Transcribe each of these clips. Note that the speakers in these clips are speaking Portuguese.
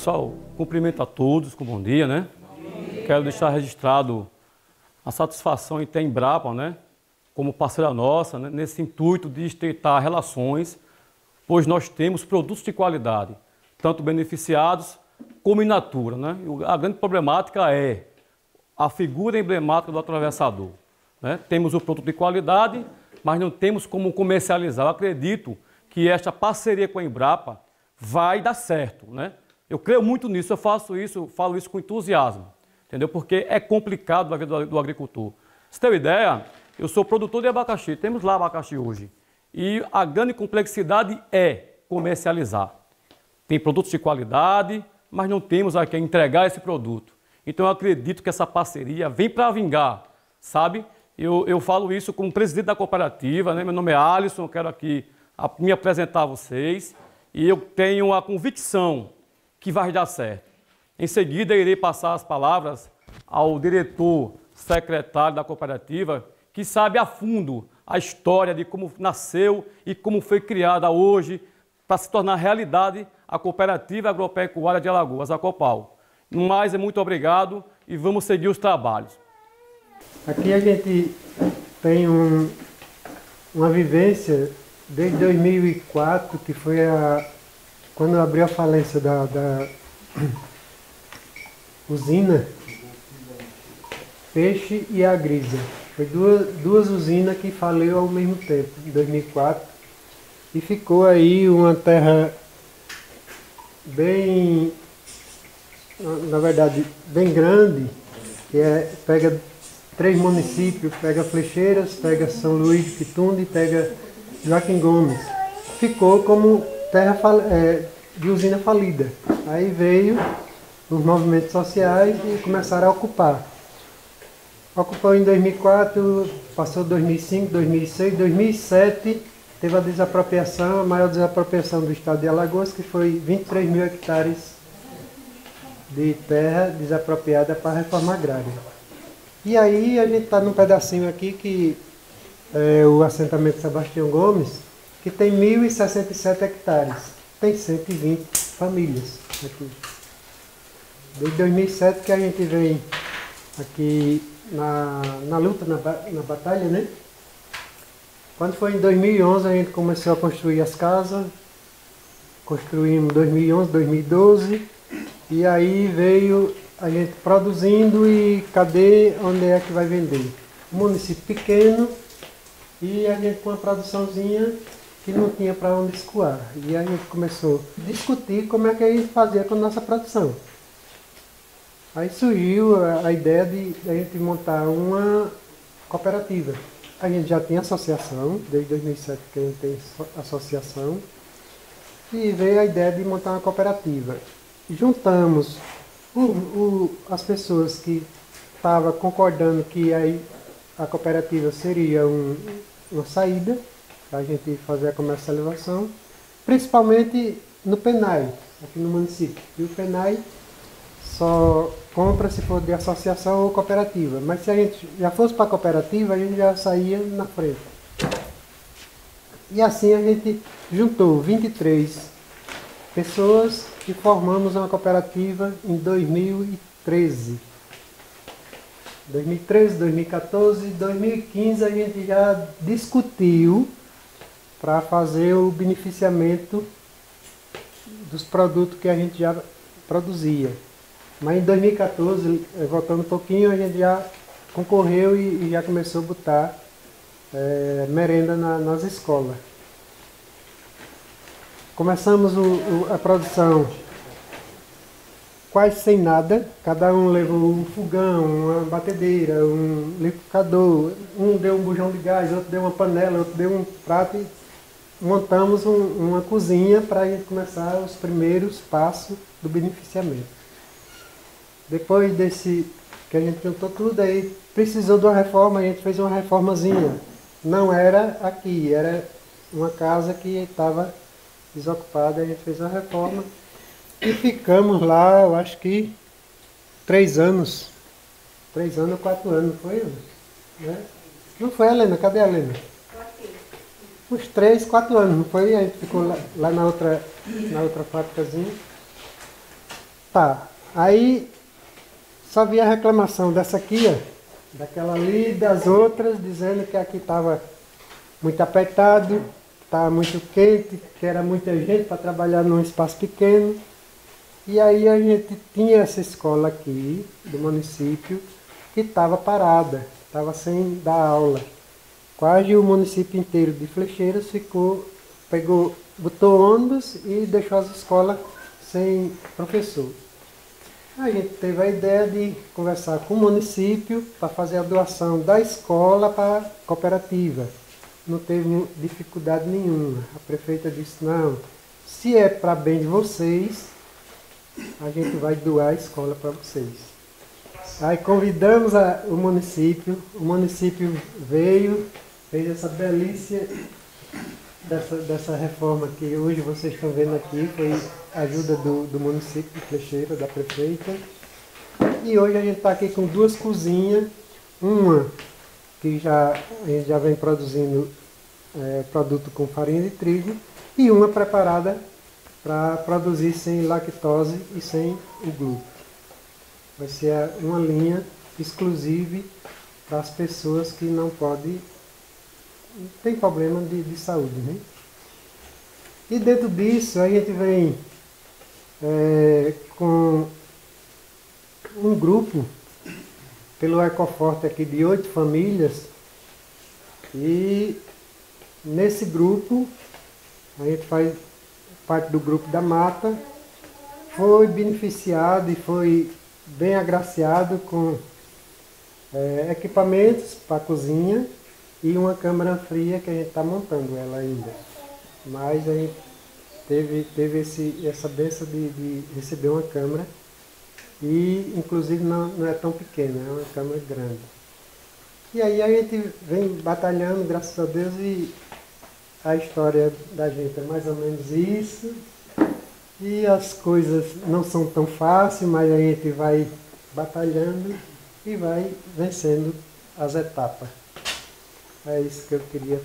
Pessoal, cumprimento a todos com bom dia, né? Quero deixar registrado a satisfação em ter a Embrapa, né, como parceira nossa, né, nesse intuito de estreitar relações, pois nós temos produtos de qualidade, tanto beneficiados como in natura, né? A grande problemática é a figura emblemática do atravessador, né? Temos o produto de qualidade, mas não temos como comercializar. Eu acredito que esta parceria com a Embrapa vai dar certo, né? Eu creio muito nisso, eu falo isso com entusiasmo, entendeu? Porque é complicado a vida do agricultor. Você tem uma ideia? Eu sou produtor de abacaxi, temos lá abacaxi hoje. E a grande complexidade é comercializar. Tem produtos de qualidade, mas não temos a quem entregar esse produto. Então eu acredito que essa parceria vem para vingar, sabe? Eu falo isso como presidente da cooperativa, né? Meu nome é Alisson, eu quero aqui me apresentar a vocês. E eu tenho a convicção que vai dar certo. Em seguida, irei passar as palavras ao diretor secretário da cooperativa, que sabe a fundo a história de como nasceu e como foi criada hoje para se tornar realidade a Cooperativa Agropecuária de Alagoas, a Copal. No mais, muito obrigado e vamos seguir os trabalhos. Aqui a gente tem uma vivência desde 2004, que foi quando abriu a falência da usina Peixe e a Grisa. Foi duas usinas que faliu ao mesmo tempo, em 2004. E ficou aí uma terra bem, na verdade, bem grande, que pega 3 municípios, pega Flecheiras, pega São Luís de Pitunda e pega Joaquim Gomes. Ficou como terra de usina falida. Aí veio os movimentos sociais e começaram a ocupar. Ocupou em 2004, passou 2005, 2006, 2007, teve a desapropriação, a maior desapropriação do estado de Alagoas, que foi 23 mil hectares de terra desapropriada para a reforma agrária. E aí a gente está num pedacinho aqui que é o assentamento Sebastião Gomes, que tem 1.067 hectares, tem 120 famílias aqui. Desde 2007 que a gente vem aqui na luta, na batalha, né? Quando foi em 2011 a gente começou a construir as casas, construímos 2011, 2012, e aí veio a gente produzindo e cadê onde é que vai vender? Um município pequeno e a gente com uma produçãozinha que não tinha para onde escoar. E a gente começou a discutir como é que a gente fazia com a nossa produção. Aí surgiu a ideia de a gente montar uma cooperativa. A gente já tinha associação, desde 2007 que a gente tem associação, e veio a ideia de montar uma cooperativa. Juntamos as pessoas que estavam concordando que a cooperativa seria uma saída para a gente fazer a comercialização, principalmente no PENAI, aqui no município. E o PENAI só compra se for de associação ou cooperativa, mas se a gente já fosse para a cooperativa, a gente já saía na frente. E assim a gente juntou 23 pessoas e formamos uma cooperativa em 2013. 2013, 2014, 2015 a gente já discutiu para fazer o beneficiamento dos produtos que a gente já produzia. Mas em 2014, voltando um pouquinho, a gente já concorreu e já começou a botar merenda nas escolas. Começamos a produção quase sem nada, cada um levou um fogão, uma batedeira, um liquidificador, um deu um bujão de gás, outro deu uma panela, outro deu um prato e montamos uma cozinha para a gente começar os primeiros passos do beneficiamento. Depois que a gente juntou tudo, aí precisou de uma reforma, a gente fez uma reformazinha. Não era aqui, era uma casa que estava desocupada, a gente fez uma reforma e ficamos lá, eu acho que 3 anos. 3 anos ou 4 anos, foi? Né? Não foi, Helena? Cadê a Helena? Uns 3, 4 anos, não foi? A gente ficou lá na outra fábricazinha. Tá, aí só via reclamação dessa aqui, ó, daquela ali e das outras, dizendo que aqui estava muito apertado, estava muito quente, que era muita gente para trabalhar num espaço pequeno. E aí a gente tinha essa escola aqui do município que estava parada, estava sem dar aula. Quase o município inteiro de Flecheiras botou ônibus e deixou as escolas sem professor. A gente teve a ideia de conversar com o município para fazer a doação da escola para a cooperativa. Não teve dificuldade nenhuma. A prefeita disse, não, se é para bem de vocês, a gente vai doar a escola para vocês. Aí convidamos o município veio, fez essa delícia dessa reforma que hoje vocês estão vendo aqui, foi ajuda do município de Flecheiras, da prefeita. E hoje a gente está aqui com duas cozinhas, uma que a gente já vem produzindo produto com farinha de trigo e uma preparada para produzir sem lactose e sem o glúten. Vai ser uma linha exclusiva para as pessoas que não tem problema de saúde, né? E dentro disso a gente vem com um grupo pelo Ecoforte aqui de 8 famílias e nesse grupo a gente faz parte do grupo da mata, foi beneficiado e foi bem agraciado com equipamentos para a cozinha e uma câmara fria que a gente está montando ela ainda. Mas a gente teve essa benção de receber uma câmara e inclusive não é tão pequena, é uma câmara grande. E aí a gente vem batalhando, graças a Deus, e a história da gente é mais ou menos isso. E as coisas não são tão fáceis, mas a gente vai batalhando e vai vencendo as etapas. É isso que eu queria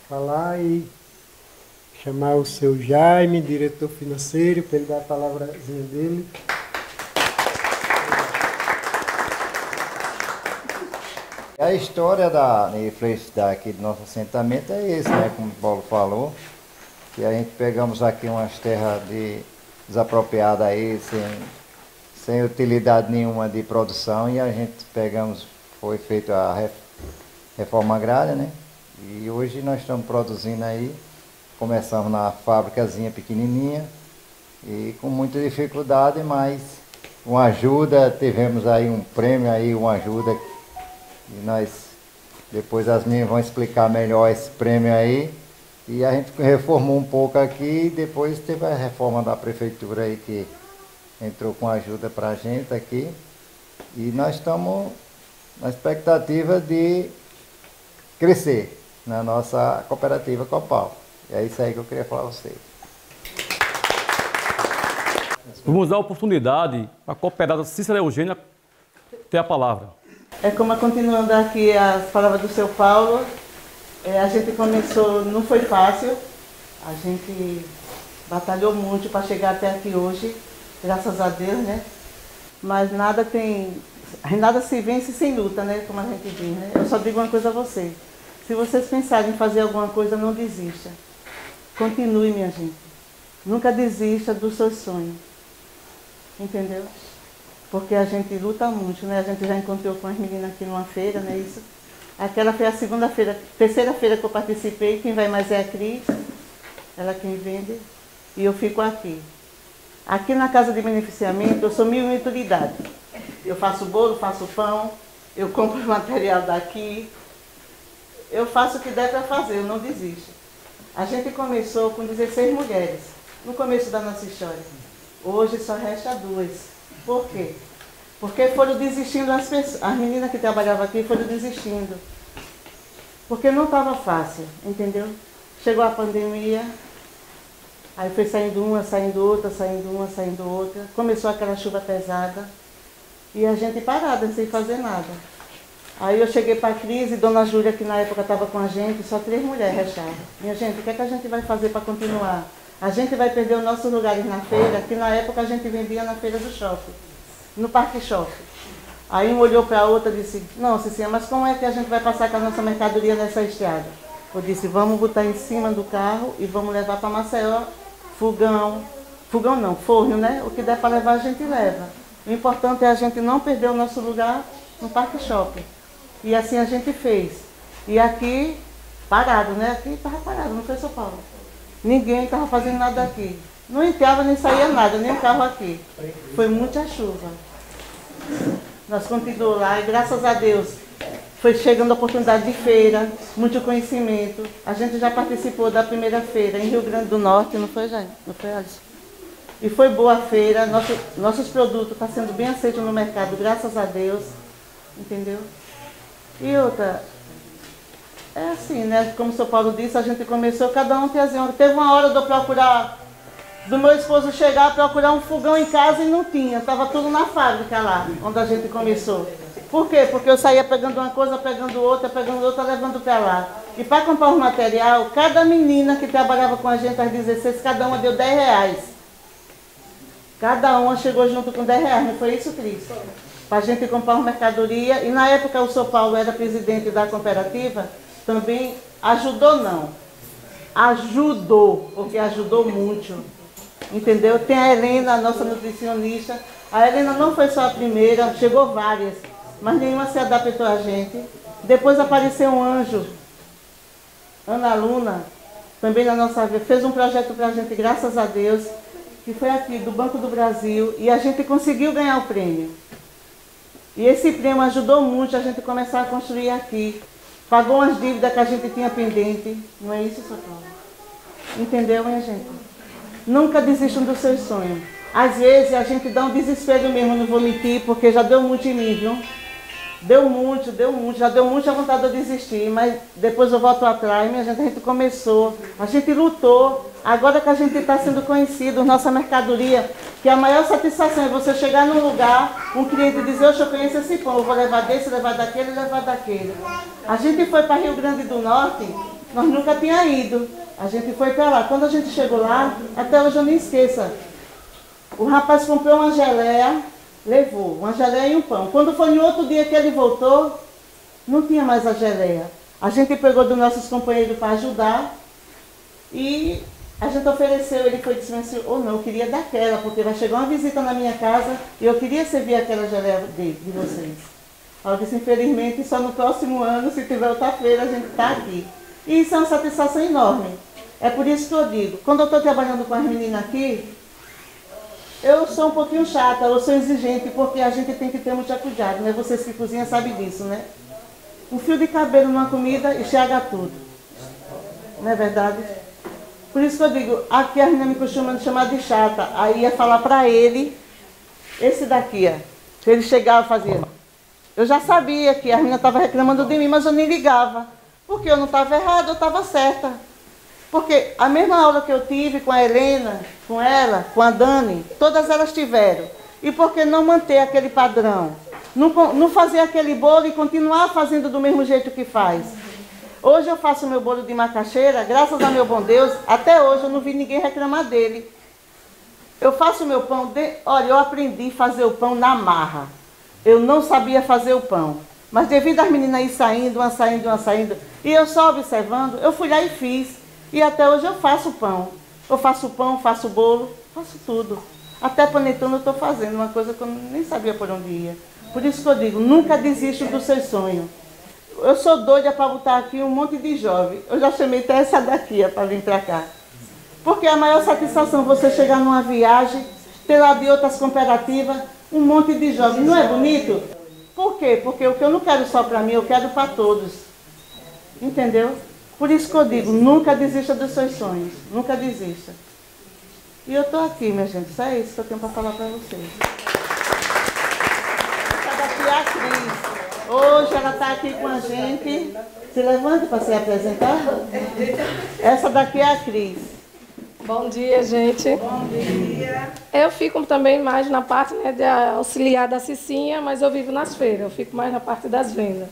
falar e chamar o seu Jaime, diretor financeiro, para ele dar a palavrazinha dele. A história daqui do nosso assentamento é esse, né? Como o Paulo falou, que a gente pegamos aqui umas terras desapropriadas aí, sem utilidade nenhuma de produção, e a gente foi feita a reforma agrária, né? E hoje nós estamos produzindo aí, começamos na fábricazinha pequenininha, e com muita dificuldade, mas com ajuda, tivemos aí um prêmio aí, uma ajuda. E depois as meninas vão explicar melhor esse prêmio aí. E a gente reformou um pouco aqui e depois teve a reforma da prefeitura aí que entrou com ajuda para a gente aqui. E nós estamos na expectativa de crescer na nossa cooperativa Copal. E é isso aí que eu queria falar a vocês. Vamos dar a oportunidade à cooperada Cícera Eugênia ter a palavra. Como continuando aqui as palavras do seu Paulo, a gente começou, não foi fácil, a gente batalhou muito para chegar até aqui hoje, graças a Deus, né? Mas nada se vence sem luta, né? Como a gente diz, né? Eu só digo uma coisa a vocês, se vocês pensarem em fazer alguma coisa, não desista. Continue, minha gente. Nunca desista dos seus sonhos, entendeu? Porque a gente luta muito, né? A gente já encontrou com as meninas aqui numa feira, né? Isso. Aquela foi a terceira feira que eu participei. Quem vai mais é a Cris, ela quem vende, e eu fico aqui. Aqui na casa de beneficiamento, eu sou 1.000 utilidade. Eu faço bolo, faço pão, eu compro material daqui, eu faço o que der para fazer, eu não desisto. A gente começou com 16 mulheres, no começo da nossa história. Hoje só resta 2. Por quê? Porque foram desistindo as pessoas, as meninas que trabalhavam aqui foram desistindo. Porque não estava fácil, entendeu? Chegou a pandemia, aí foi saindo uma, saindo outra, saindo uma, saindo outra. Começou aquela chuva pesada e a gente parada, sem fazer nada. Aí eu cheguei para a Cris e Dona Júlia, que na época estava com a gente, só 3 mulheres restavam. Minha gente, o que é que a gente vai fazer para continuar? a gente vai perder os nossos lugares na feira, que na época a gente vendia na feira do shopping, no Parque Shopping. Aí um olhou para a outra e disse, não, Cicinha, mas como é que a gente vai passar com a nossa mercadoria nessa estrada? Eu disse, vamos botar em cima do carro e vamos levar para Maceió, fogão não, forno, né? O que der para levar a gente leva. O importante é a gente não perder o nosso lugar no Parque Shopping. E assim a gente fez. E aqui, parado, né? Aqui estava parado, não foi São Paulo. Ninguém estava fazendo nada aqui. Não entrava nem saía nada, nem o carro aqui. Foi muita chuva. Nós continuamos lá e graças a Deus foi chegando a oportunidade de feira, muito conhecimento. A gente já participou da primeira feira em Rio Grande do Norte, não foi, Jair? Não foi, Alisson? E foi boa a feira, nossos produtos estão sendo bem aceitos no mercado, graças a Deus. Entendeu? E outra, é assim, né? Como o São Paulo disse, a gente começou, cada um tem as honras. Teve uma hora de eu procurar, do meu esposo chegar, procurar um fogão em casa e não tinha. Estava tudo na fábrica lá, onde a gente começou. Por quê? Porque eu saía pegando uma coisa, pegando outra, levando para lá. E para comprar o material, cada menina que trabalhava com a gente às 16, cada uma deu R$10. Cada uma chegou junto com R$10, não foi isso, Cris? Para a gente comprar uma mercadoria. E na época o São Paulo era presidente da cooperativa, também ajudou, porque ajudou muito. Entendeu? Tem a Helena, a nossa nutricionista. A Helena não foi só a primeira, chegou várias, mas nenhuma se adaptou a gente. Depois apareceu um anjo, Ana Luna, também na nossa vida, fez um projeto para a gente, graças a Deus, que foi aqui do Banco do Brasil, e a gente conseguiu ganhar o prêmio. E esse prêmio ajudou muito a gente começar a construir aqui. Pagou umas dívidas que a gente tinha pendente. Não é isso, São Paulo? Entendeu, minha gente? Nunca desistam dos seus sonhos. Às vezes a gente dá um desespero mesmo, não vou mentir, porque já deu muito em mim, viu? Deu muito, já deu muita vontade de eu desistir, mas depois eu volto atrás, minha gente, a gente começou, a gente lutou. Agora que a gente está sendo conhecido, nossa mercadoria, que a maior satisfação é você chegar num lugar, um cliente dizer, eu conheço esse pão, eu vou levar desse, levar daquele, levar daquele. A gente foi para Rio Grande do Norte, nós nunca tínhamos ido. A gente foi para lá. Quando a gente chegou lá, até hoje eu não esqueço, o rapaz comprou uma geleia, levou uma geleia e um pão. Quando foi no outro dia que ele voltou, não tinha mais a geleia. A gente pegou dos nossos companheiros para ajudar e a gente ofereceu, ele foi disse, ou não, eu queria daquela, porque vai chegar uma visita na minha casa e eu queria servir aquela geleia de vocês. Aí eu disse, infelizmente, só no próximo ano, se tiver outra feira, a gente está aqui. E isso é uma satisfação enorme. É por isso que eu digo, quando eu estou trabalhando com as meninas aqui, eu sou um pouquinho chata, eu sou exigente, porque a gente tem que ter muito cuidado, né? Vocês que cozinham sabem disso, né? Um fio de cabelo numa comida enxerga tudo. Não é verdade? Por isso que eu digo, aqui a menina me costuma chamar de chata. Aí ia falar para ele, esse daqui, ó, que ele chegava e fazia. Eu já sabia que a menina estava reclamando de mim, mas eu nem ligava. Porque eu não estava errada, eu estava certa. Porque a mesma aula que eu tive com a Helena, com ela, com a Dani, todas elas tiveram. E por que não manter aquele padrão? Não fazer aquele bolo e continuar fazendo do mesmo jeito que faz? Hoje eu faço meu bolo de macaxeira, graças a meu bom Deus, até hoje eu não vi ninguém reclamar dele. Eu faço meu pão, olha, eu aprendi a fazer o pão na marra. Eu não sabia fazer o pão. Mas devido às meninas ir saindo, uma saindo, e eu só observando, eu fui lá e fiz. E até hoje eu faço pão. Eu faço pão, faço bolo, faço tudo. Até panetone eu estou fazendo, uma coisa que eu nem sabia por onde ia. Por isso que eu digo, nunca desista dos seus sonhos. Eu sou doida para botar aqui um monte de jovem. Eu já chamei até essa daqui para vir para cá. Porque a maior satisfação é você chegar numa viagem, ter lá de outras cooperativas, um monte de jovens. Não é bonito? Por quê? Porque o que eu não quero só para mim, eu quero para todos. Entendeu? Por isso que eu digo, nunca desista dos seus sonhos. Nunca desista. E eu estou aqui, minha gente. Só é isso que eu tenho para falar para vocês. Essa daqui é a Cris. Hoje ela está aqui com a gente. Se levante para se apresentar. Essa daqui é a Cris. Bom dia, gente. Bom dia. Eu fico também mais na parte, né, de auxiliar da Cicinha, mas eu vivo nas feiras. Eu fico mais na parte das vendas.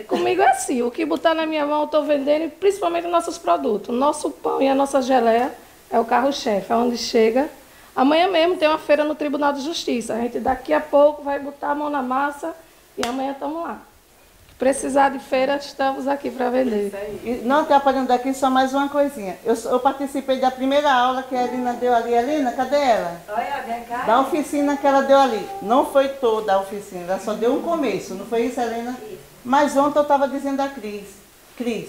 Comigo é assim, o que botar na minha mão eu estou vendendo, principalmente nossos produtos. O nosso pão e a nossa geleia é o carro-chefe, aonde chega. Amanhã mesmo tem uma feira no Tribunal de Justiça. A gente daqui a pouco vai botar a mão na massa e amanhã estamos lá. Precisar de feira, estamos aqui para vender. E não atrapalhando daqui, só mais uma coisinha. Eu participei da primeira aula que a Helena deu ali. Helena, cadê ela? Da oficina que ela deu ali. Não foi toda a oficina, ela só deu um começo. Não foi isso, Helena? Mas ontem eu estava dizendo a Cris,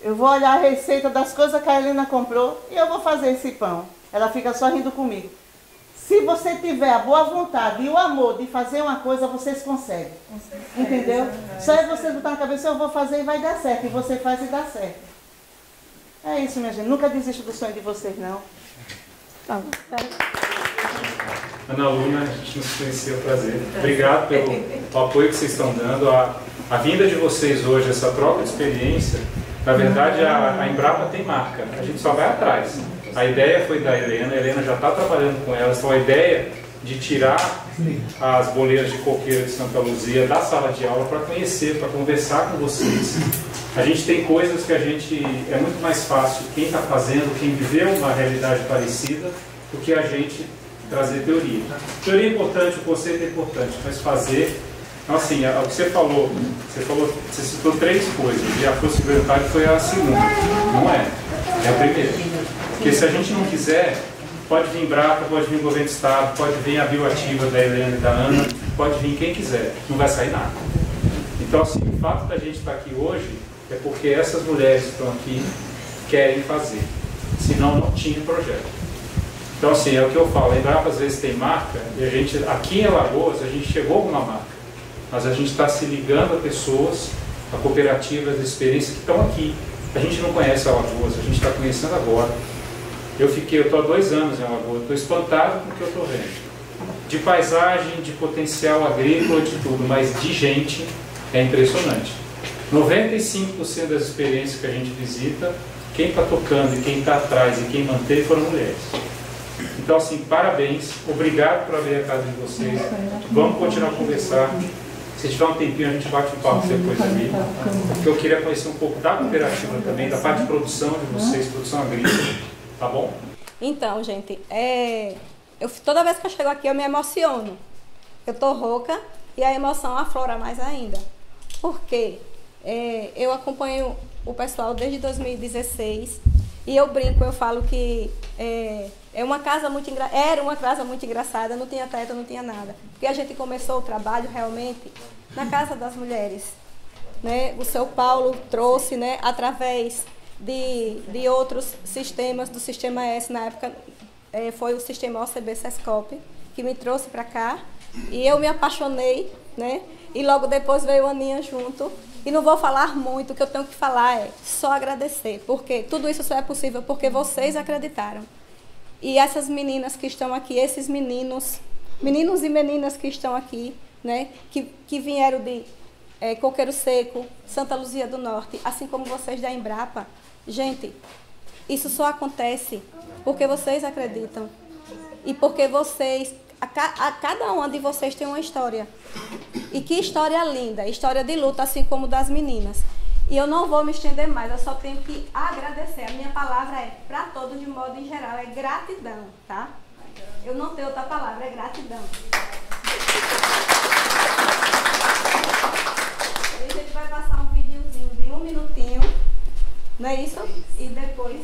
eu vou olhar a receita das coisas que a Helena comprou e eu vou fazer esse pão. Ela fica só rindo comigo. Se você tiver a boa vontade e o amor de fazer uma coisa, vocês conseguem. Entendeu? Só é você botar na cabeça, eu vou fazer e vai dar certo. E você faz e dá certo. É isso, minha gente. Nunca desista do sonho de vocês, não. Tá. Ana Luna, a gente nos conheceu, prazer. Obrigado pelo apoio que vocês estão dando. A vinda de vocês hoje, essa troca de experiência, na verdade a Embrapa tem marca. A gente só vai atrás. A ideia foi da Helena, a Helena já está trabalhando com elas, então a ideia de tirar as boleiras de coqueiro de Santa Luzia da sala de aula para conhecer, para conversar com vocês. A gente tem coisas que é muito mais fácil quem está fazendo, quem viveu uma realidade parecida, do que a gente trazer teoria. Teoria é importante, o conceito é importante, mas fazer... Então, assim, o que você falou, você citou 3 coisas, e a possibilidade foi a segunda. Não é a primeira. Porque se a gente não quiser, pode vir Embrapa, pode vir o governo do estado, pode vir a bioativa da Helena e da Ana, pode vir quem quiser, não vai sair nada. Então, assim, o fato da gente estar aqui hoje é porque essas mulheres que estão aqui querem fazer, senão não tinha projeto. Então, assim, é o que eu falo, a Embrapa às vezes tem marca, e a gente, aqui em Alagoas, a gente chegou com uma marca, mas a gente está se ligando a pessoas, a cooperativas, a experiências que estão aqui. A gente não conhece Alagoas, a gente está conhecendo agora. Eu estou há 2 anos em Alagoas, estou espantado com o que eu estou vendo. De paisagem, de potencial agrícola, de tudo, mas de gente é impressionante. 95% das experiências que a gente visita, quem está tocando e quem está atrás e quem mantém foram mulheres. Então, assim, parabéns, obrigado por abrir a casa de vocês. Vamos continuar a conversar. Se tiver um tempinho, a gente bate um papo depois ali. Porque eu queria conhecer um pouco da cooperativa também, da parte de produção de vocês, produção agrícola. Tá bom? Então, gente, toda vez que eu chego aqui eu me emociono. Eu tô rouca e a emoção aflora mais ainda. Porque eu acompanho o pessoal desde 2016 e eu brinco, eu falo que era uma casa muito engraçada, não tinha teto, não tinha nada. Porque a gente começou o trabalho realmente na Casa das Mulheres. Né? O seu Paulo trouxe, né, através de outros sistemas, do Sistema S, na época foi o Sistema OCB Sescope, que me trouxe para cá, e eu me apaixonei, né? E logo depois veio a Aninha junto, e não vou falar muito, o que eu tenho que falar é só agradecer, porque tudo isso só é possível porque vocês acreditaram. E essas meninas que estão aqui, esses meninos e meninas que estão aqui, né, que vieram de Coqueiro Seco, Santa Luzia do Norte, assim como vocês da Embrapa, gente, isso só acontece porque vocês acreditam e porque vocês, cada uma de vocês tem uma história. E que história linda, história de luta, assim como das meninas. E eu não vou me estender mais, eu só tenho que agradecer. A minha palavra para todos, de modo em geral, é gratidão, tá? Eu não tenho outra palavra, é gratidão. E a gente vai passar um videozinho de 1 minutinho, não é isso? E depois...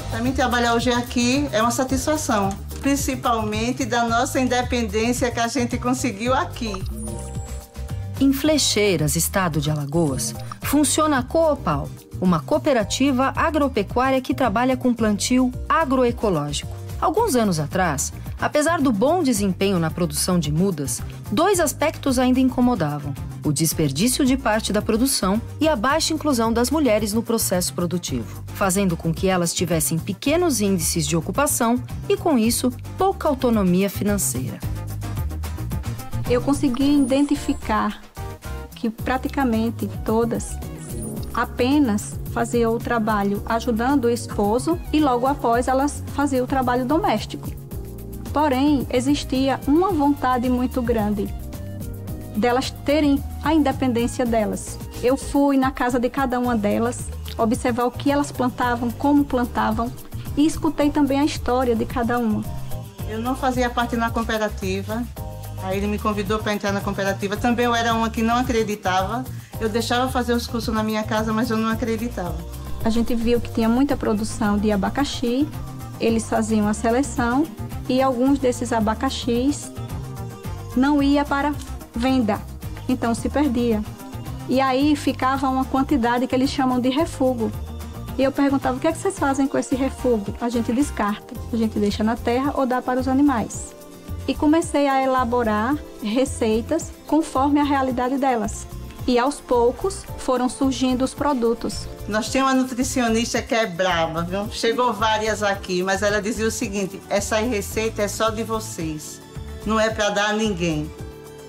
Para mim, trabalhar hoje aqui é uma satisfação, principalmente da nossa independência que a gente conseguiu aqui. Em Flecheiras, estado de Alagoas, funciona a Coopal, uma cooperativa agropecuária que trabalha com plantio agroecológico. Alguns anos atrás, apesar do bom desempenho na produção de mudas, 2 aspectos ainda incomodavam: o desperdício de parte da produção e a baixa inclusão das mulheres no processo produtivo, fazendo com que elas tivessem pequenos índices de ocupação e, com isso, pouca autonomia financeira. Eu consegui identificar que praticamente todas apenas fazia o trabalho ajudando o esposo e logo após elas faziam o trabalho doméstico. Porém, existia uma vontade muito grande delas terem a independência delas. Eu fui na casa de cada uma delas, observar o que elas plantavam, como plantavam e escutei também a história de cada uma. Eu não fazia parte na cooperativa, aí ele me convidou para entrar na cooperativa. Também eu era uma que não acreditava. Eu deixava fazer os cursos na minha casa, mas eu não acreditava. A gente viu que tinha muita produção de abacaxi, eles faziam a seleção e alguns desses abacaxis não ia para venda, então se perdia. E aí ficava uma quantidade que eles chamam de refúgio. E eu perguntava, o que é que vocês fazem com esse refúgio? A gente descarta, a gente deixa na terra ou dá para os animais. E comecei a elaborar receitas conforme a realidade delas. E aos poucos foram surgindo os produtos. Nós tínhamos uma nutricionista que é brava, viu? Chegou várias aqui, mas ela dizia o seguinte, essa receita é só de vocês, não é para dar a ninguém.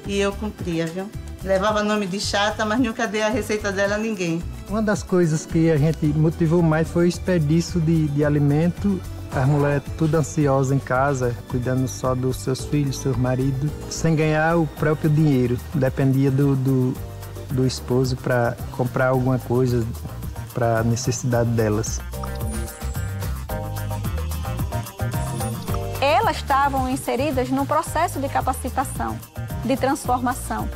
E eu cumpria, viu? Levava nome de chata, mas nunca dei a receita dela a ninguém. Uma das coisas que a gente motivou mais foi o desperdício de alimento. As mulheres tudo ansiosas em casa, cuidando só dos seus filhos, seu marido, sem ganhar o próprio dinheiro. Dependia do esposo para comprar alguma coisa para a necessidade delas. Elas estavam inseridas num processo de capacitação, de transformação.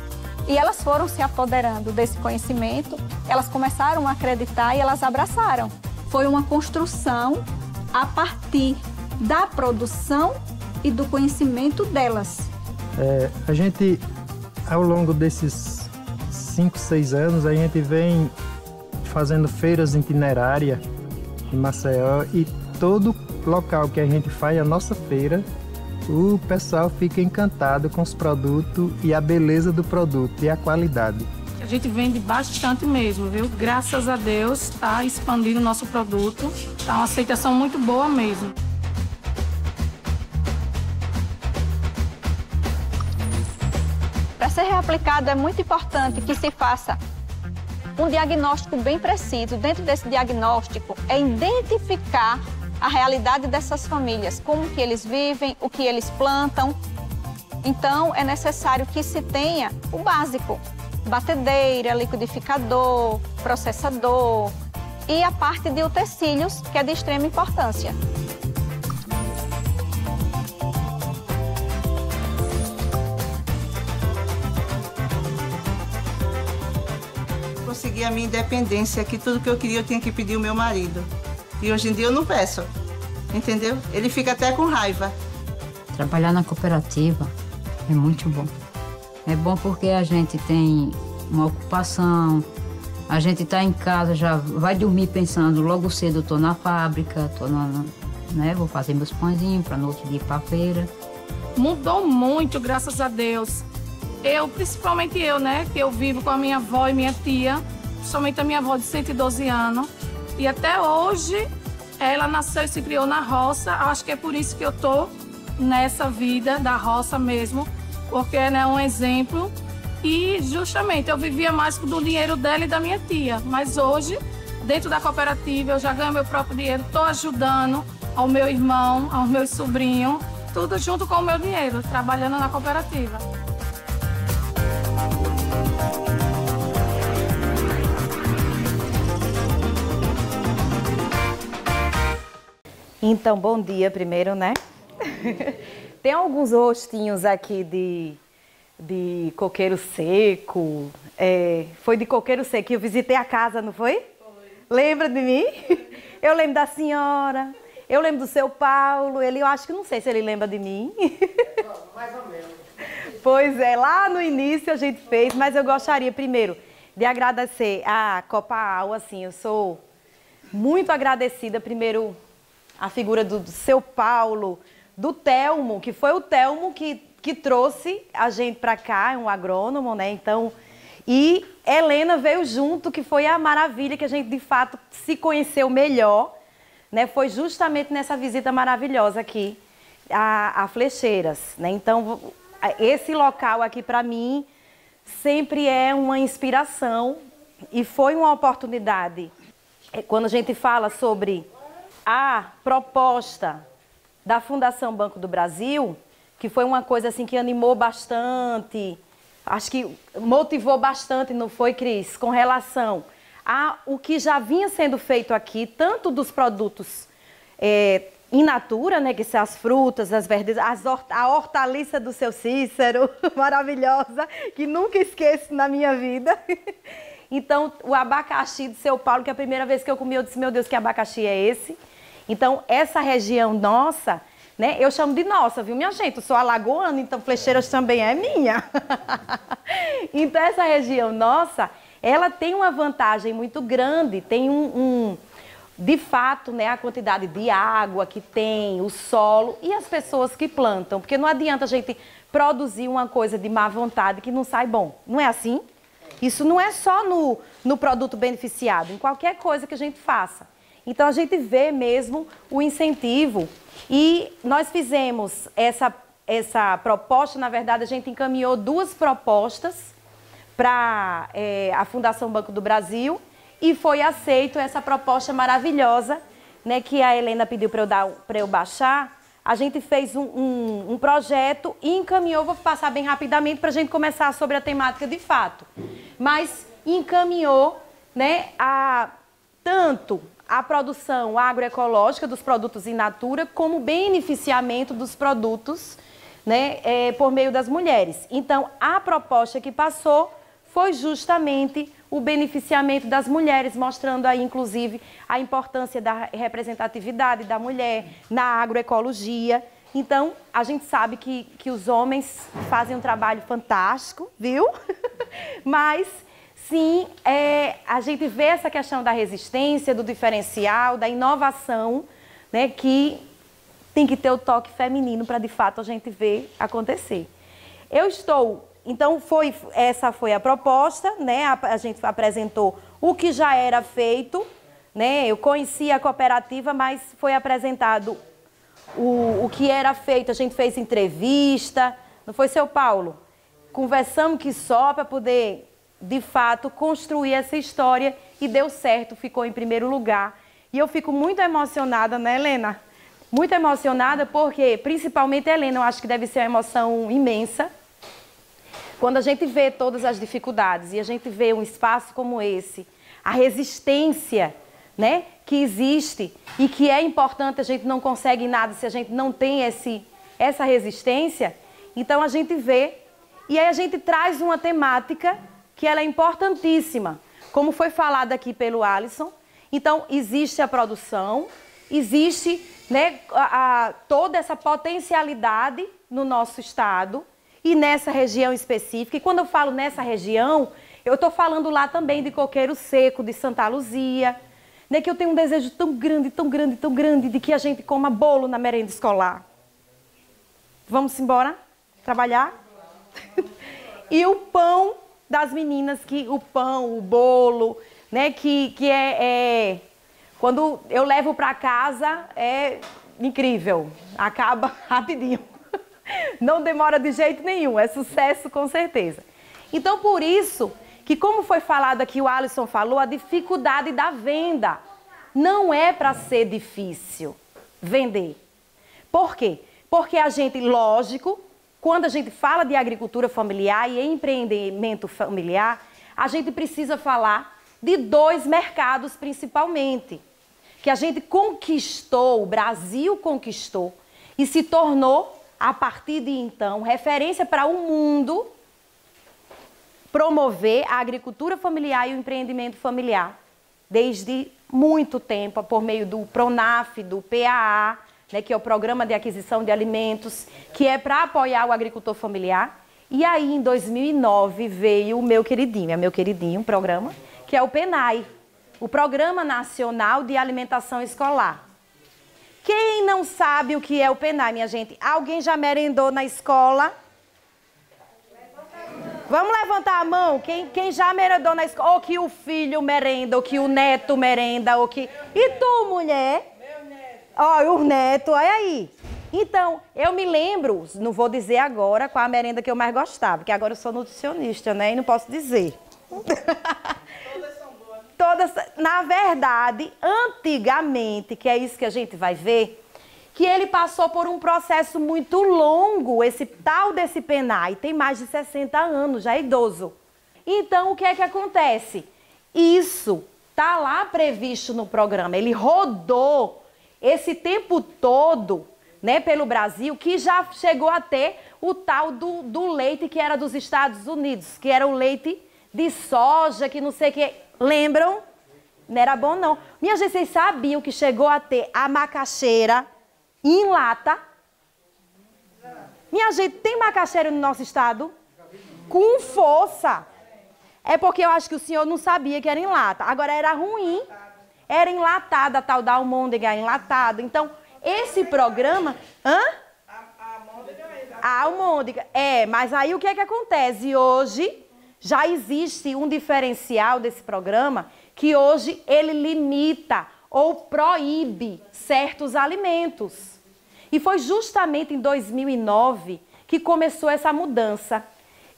E elas foram se apoderando desse conhecimento, elas começaram a acreditar e elas abraçaram. Foi uma construção a partir da produção e do conhecimento delas. A gente, ao longo desses 5, 6 anos, a gente vem fazendo feiras itinerárias em Maceió e todo local que a gente faz a nossa feira, o pessoal fica encantado com os produtos e a beleza do produto e a qualidade. A gente vende bastante mesmo, viu? Graças a Deus está expandindo o nosso produto, está uma aceitação muito boa mesmo. Para ser reaplicado é muito importante que se faça um diagnóstico bem preciso. Dentro desse diagnóstico é identificar a realidade dessas famílias, como que eles vivem, o que eles plantam. Então é necessário que se tenha o básico, batedeira, liquidificador, processador e a parte de utensílios, que é de extrema importância. Consegui a minha independência, que tudo que eu queria eu tinha que pedir ao meu marido. E hoje em dia eu não peço, entendeu? Ele fica até com raiva. Trabalhar na cooperativa é muito bom. É bom porque a gente tem uma ocupação, a gente está em casa, já vai dormir pensando, logo cedo eu estou na fábrica, vou fazer meus pãezinhos para no outro dia ir para a feira. Mudou muito, graças a Deus. Principalmente eu, né? Que eu vivo com a minha avó e minha tia, principalmente a minha avó de 112 anos. E até hoje, ela nasceu e se criou na roça. Acho que é por isso que eu tô nessa vida da roça mesmo, porque ela é um exemplo. E justamente eu vivia mais do dinheiro dela e da minha tia. Mas hoje, dentro da cooperativa, eu já ganho meu próprio dinheiro, estou ajudando ao meu irmão, aos meus sobrinhos, tudo junto com o meu dinheiro, trabalhando na cooperativa. Então, bom dia primeiro, né? Tem alguns rostinhos aqui de coqueiro seco. Foi de coqueiro seco que eu visitei a casa, não foi? Foi. Lembra de mim? Eu lembro da senhora, eu lembro do seu Paulo, eu acho que não sei se ele lembra de mim. Mais ou menos. Pois é, lá no início a gente fez, mas eu gostaria primeiro de agradecer a Copaal, assim, eu sou muito agradecida, primeiro, a figura do seu Paulo, do Telmo, que foi o Telmo que trouxe a gente para cá, é um agrônomo, né? Então, e Helena veio junto, que foi a maravilha que a gente de fato se conheceu melhor, né? Foi justamente nessa visita maravilhosa aqui a Flecheiras, né? Então, esse local aqui para mim sempre é uma inspiração, e foi uma oportunidade, quando a gente fala sobre a proposta da Fundação Banco do Brasil, que foi uma coisa assim que animou bastante, acho que motivou bastante, não foi, Cris? Com relação a o que já vinha sendo feito aqui, tanto dos produtos in natura, né, que são as frutas, as verduras, a hortaliça do seu Cícero, maravilhosa, que nunca esqueço na minha vida. Então, o abacaxi do seu Paulo, que a primeira vez que eu comi, eu disse, meu Deus, que abacaxi é esse? Então, essa região nossa, né, eu chamo de nossa, viu, minha gente? Eu sou alagoana, então Flecheiras também é minha. Então, essa região nossa, ela tem uma vantagem muito grande, tem de fato, né, a quantidade de água que tem, o solo e as pessoas que plantam. Porque não adianta a gente produzir uma coisa de má vontade que não sai bom. Não é assim? Isso não é só no produto beneficiado, em qualquer coisa que a gente faça. Então, a gente vê mesmo o incentivo. E nós fizemos essa proposta, na verdade, a gente encaminhou 2 propostas para a Fundação Banco do Brasil e foi aceito essa proposta maravilhosa, né, que a Helena pediu para eu baixar. A gente fez um projeto e encaminhou, vou passar bem rapidamente para a gente começar sobre a temática de fato, mas encaminhou, né, tanto a produção agroecológica dos produtos in natura como o beneficiamento dos produtos, né, por meio das mulheres. Então, a proposta que passou foi justamente o beneficiamento das mulheres, mostrando aí, inclusive, a importância da representatividade da mulher na agroecologia. Então, a gente sabe que os homens fazem um trabalho fantástico, viu? Mas, sim, a gente vê essa questão da resistência, do diferencial, da inovação, né, que tem que ter o toque feminino para, de fato, a gente ver acontecer. Então, essa foi a proposta, né? A gente apresentou o que já era feito, né? Eu conhecia a cooperativa, mas foi apresentado o que era feito. A gente fez entrevista, não foi, seu Paulo? Conversamos que só para poder, de fato, construir essa história e deu certo, ficou em primeiro lugar. E eu fico muito emocionada, né, Helena? Muito emocionada porque, principalmente a Helena, eu acho que deve ser uma emoção imensa. Quando a gente vê todas as dificuldades e a gente vê um espaço como esse, a resistência, né, que existe e que é importante, a gente não consegue nada se a gente não tem essa resistência, então a gente vê e aí a gente traz uma temática que ela é importantíssima, como foi falado aqui pelo Alisson. Então, existe a produção, existe, né, toda essa potencialidade no nosso estado, e nessa região específica. E quando eu falo nessa região, eu estou falando lá também de Coqueiro Seco, de Santa Luzia, né, que eu tenho um desejo tão grande, tão grande, tão grande, de que a gente coma bolo na merenda escolar. Vamos embora? Trabalhar? E o pão das meninas, o pão, o bolo, né, que quando eu levo para casa, é incrível, acaba rapidinho. Não demora de jeito nenhum, é sucesso com certeza. Então, por isso, que como foi falado aqui, o Alisson falou, a dificuldade da venda. Não é para ser difícil vender. Por quê? Porque a gente, lógico, quando a gente fala de agricultura familiar e empreendimento familiar, a gente precisa falar de 2 mercados principalmente. Que a gente conquistou, o Brasil conquistou e se tornou, a partir de então, referência para o mundo promover a agricultura familiar e o empreendimento familiar. Desde muito tempo, por meio do PRONAF, do PAA, né, que é o Programa de Aquisição de Alimentos, que é para apoiar o agricultor familiar. E aí, em 2009, veio o meu queridinho programa, que é o PNAE, o Programa Nacional de Alimentação Escolar. Quem não sabe o que é o PNAE, minha gente? Alguém já merendou na escola? Vamos levantar a mão? Quem já merendou na escola? Ou que o filho merenda, ou que o neto merenda, ou que... E tu, mulher? Meu neto. Ó, o neto, olha aí. Então, eu me lembro, não vou dizer agora qual a merenda que eu mais gostava, porque agora eu sou nutricionista, né? E não posso dizer. Todas Na verdade, antigamente, que é isso que a gente vai ver, que ele passou por um processo muito longo, esse tal desse PENAI, tem mais de 60 anos, já é idoso. Então, o que é que acontece? Isso está lá previsto no programa, ele rodou esse tempo todo, né, pelo Brasil, que já chegou a ter o tal do leite que era dos Estados Unidos, que era o leite de soja, que não sei o que. Lembram? Não era bom, não. Minha gente, vocês sabiam que chegou a ter a macaxeira em lata? Minha gente, tem macaxeira no nosso estado? Com força. É porque eu acho que o senhor não sabia que era em lata. Agora, era ruim. Era enlatada, a tal da almôndega enlatada. Então, esse programa... Hã? A almôndega. Mas aí o que é que acontece? Hoje, já existe um diferencial desse programa que hoje ele limita ou proíbe certos alimentos. E foi justamente em 2009 que começou essa mudança.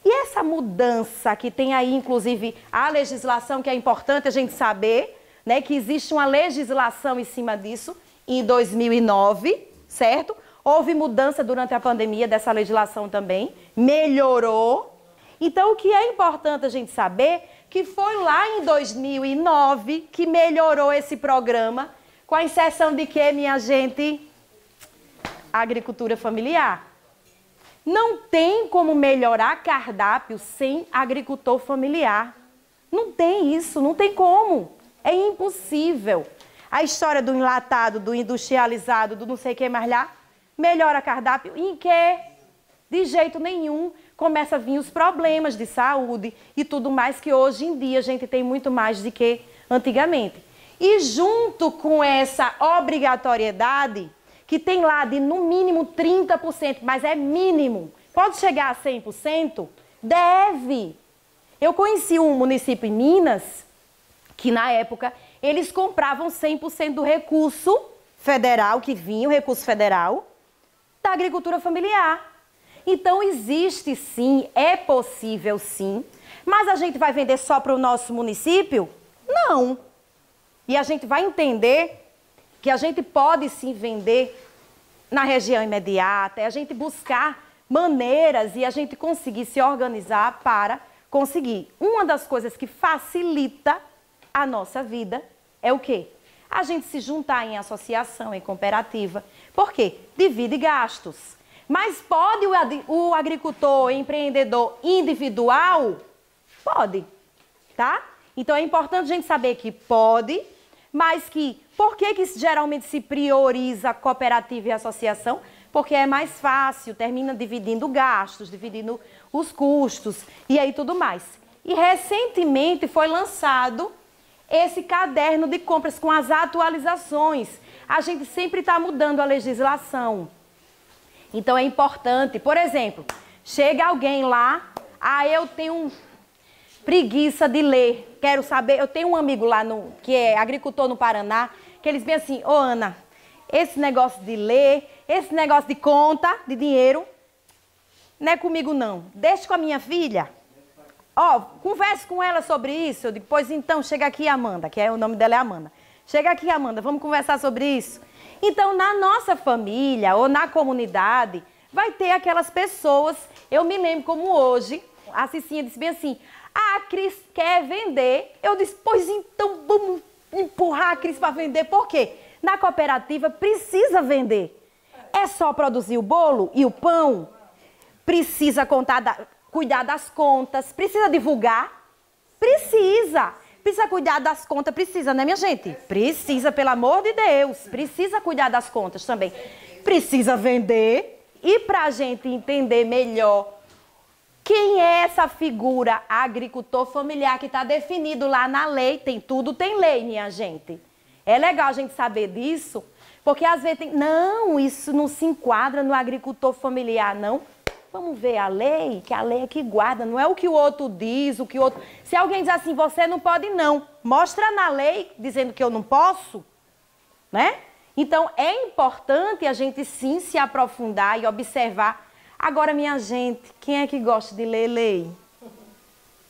E essa mudança que tem aí, inclusive, a legislação, que é importante a gente saber, né, que existe uma legislação em cima disso, em 2009, certo? Houve mudança durante a pandemia dessa legislação também, melhorou. Então, o que é importante a gente saber, que foi lá em 2009 que melhorou esse programa, com a inserção de que, minha gente? Agricultura familiar. Não tem como melhorar cardápio sem agricultor familiar. Não tem isso, não tem como. É impossível. A história do enlatado, do industrializado, do não sei o que mais lá, melhora cardápio em quê? De jeito nenhum. Começa a vir os problemas de saúde e tudo mais, que hoje em dia a gente tem muito mais do que antigamente. E junto com essa obrigatoriedade, que tem lá de no mínimo 30%, mas é mínimo, pode chegar a 100%? Deve. Eu conheci um município em Minas, que na época eles compravam 100% do recurso federal, que vinha o recurso federal, da agricultura familiar. Então existe sim, é possível sim, mas a gente vai vender só para o nosso município? Não. E a gente vai entender que a gente pode sim vender na região imediata, é a gente buscar maneiras e a gente conseguir se organizar para conseguir. Uma das coisas que facilita a nossa vida é o quê? A gente se juntar em associação, em cooperativa. Por quê? Divide gastos. Mas pode o agricultor, empreendedor individual? Pode, tá? Então é importante a gente saber que pode, mas que por que geralmente se prioriza cooperativa e associação? Porque é mais fácil, termina dividindo gastos, dividindo os custos e aí tudo mais. E recentemente foi lançado esse caderno de compras com as atualizações. A gente sempre está mudando a legislação. Então é importante, por exemplo, chega alguém lá, eu tenho preguiça de ler, quero saber, eu tenho um amigo lá que é agricultor no Paraná, que eles dizem assim, Ana, esse negócio de ler, esse negócio de conta, de dinheiro, não é comigo não, deixa com a minha filha, converse com ela sobre isso. Eu digo, pois então, chega aqui, Amanda, que o nome dela é Amanda, chega aqui, Amanda, vamos conversar sobre isso. Então, na nossa família ou na comunidade, vai ter aquelas pessoas, eu me lembro como hoje, a Cicinha disse bem assim, a Cris quer vender. Eu disse, pois então vamos empurrar a Cris para vender. Por quê? Na cooperativa precisa vender. É só produzir o bolo e o pão? Precisa cuidar das contas? Precisa divulgar? Precisa. Precisa cuidar das contas? Precisa, né, minha gente? Precisa, pelo amor de Deus. Precisa cuidar das contas também. Precisa vender. E para a gente entender melhor quem é essa figura agricultor familiar que está definido lá na lei, tem lei, minha gente. É legal a gente saber disso, porque às vezes não, isso não se enquadra no agricultor familiar, não. Vamos ver a lei, que a lei é que guarda, não é o que o outro diz, o que o outro... Se alguém diz assim, você não pode não, mostra na lei dizendo que eu não posso, né? Então é importante a gente sim se aprofundar e observar. Agora, minha gente, quem é que gosta de ler lei?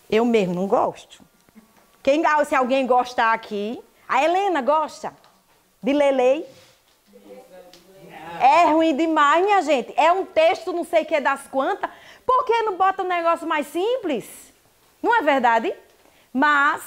Eu mesmo não gosto. Se alguém gostar aqui. A Helena gosta de Lelei? É ruim demais, minha gente. É um texto não sei o que das quantas. Por que não bota um negócio mais simples? Não é verdade? Mas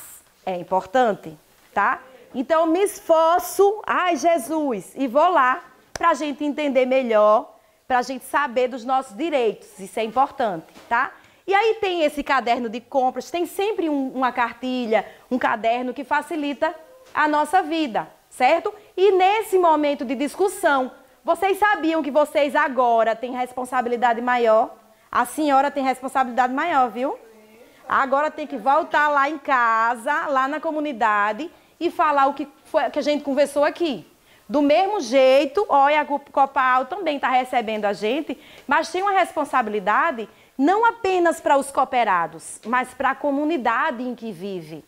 é importante, tá? Então eu me esforço, ai Jesus, e vou lá pra gente entender melhor, pra gente saber dos nossos direitos. Isso é importante, tá? E aí tem esse caderno de compras, tem sempre uma cartilha, um caderno que facilita a nossa vida, certo? E nesse momento de discussão, vocês sabiam que vocês agora têm responsabilidade maior? A senhora tem responsabilidade maior, viu? Agora tem que voltar lá em casa, lá na comunidade, e falar o que a gente conversou aqui. Do mesmo jeito, olha, a Copal também está recebendo a gente, mas tem uma responsabilidade não apenas para os cooperados, mas para a comunidade em que vive,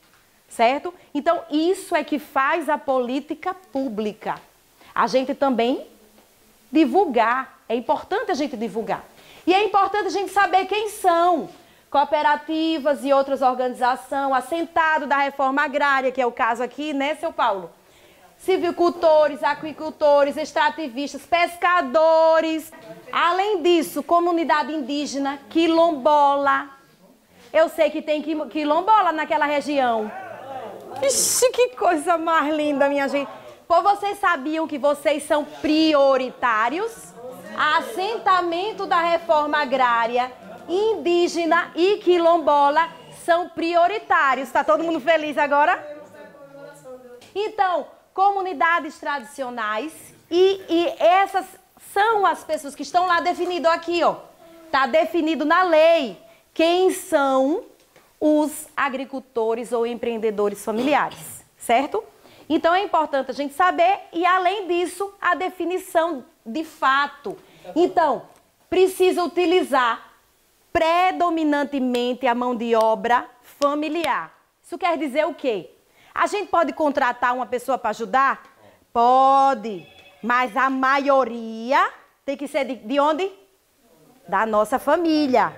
certo? Então, isso é que faz a política pública. A gente também divulgar, é importante a gente divulgar. E é importante a gente saber quem são cooperativas e outras organizações, assentado da reforma agrária, que é o caso aqui, né, seu Paulo? Silvicultores, aquicultores, extrativistas, pescadores. Além disso, comunidade indígena, quilombola. Eu sei que tem quilombola naquela região. Ixi, que coisa mais linda, minha gente. Pô, vocês sabiam que vocês são prioritários? Assentamento da reforma agrária, indígena e quilombola são prioritários. Está todo mundo feliz agora? Então, comunidades tradicionais e essas são as pessoas que estão lá definido aqui, ó. Está definido na lei quem são os agricultores ou empreendedores familiares, certo? Então é importante a gente saber e, além disso, a definição de fato. Então, precisa utilizar predominantemente a mão de obra familiar. Isso quer dizer o quê? A gente pode contratar uma pessoa para ajudar? Pode, mas a maioria tem que ser de onde? Da nossa família.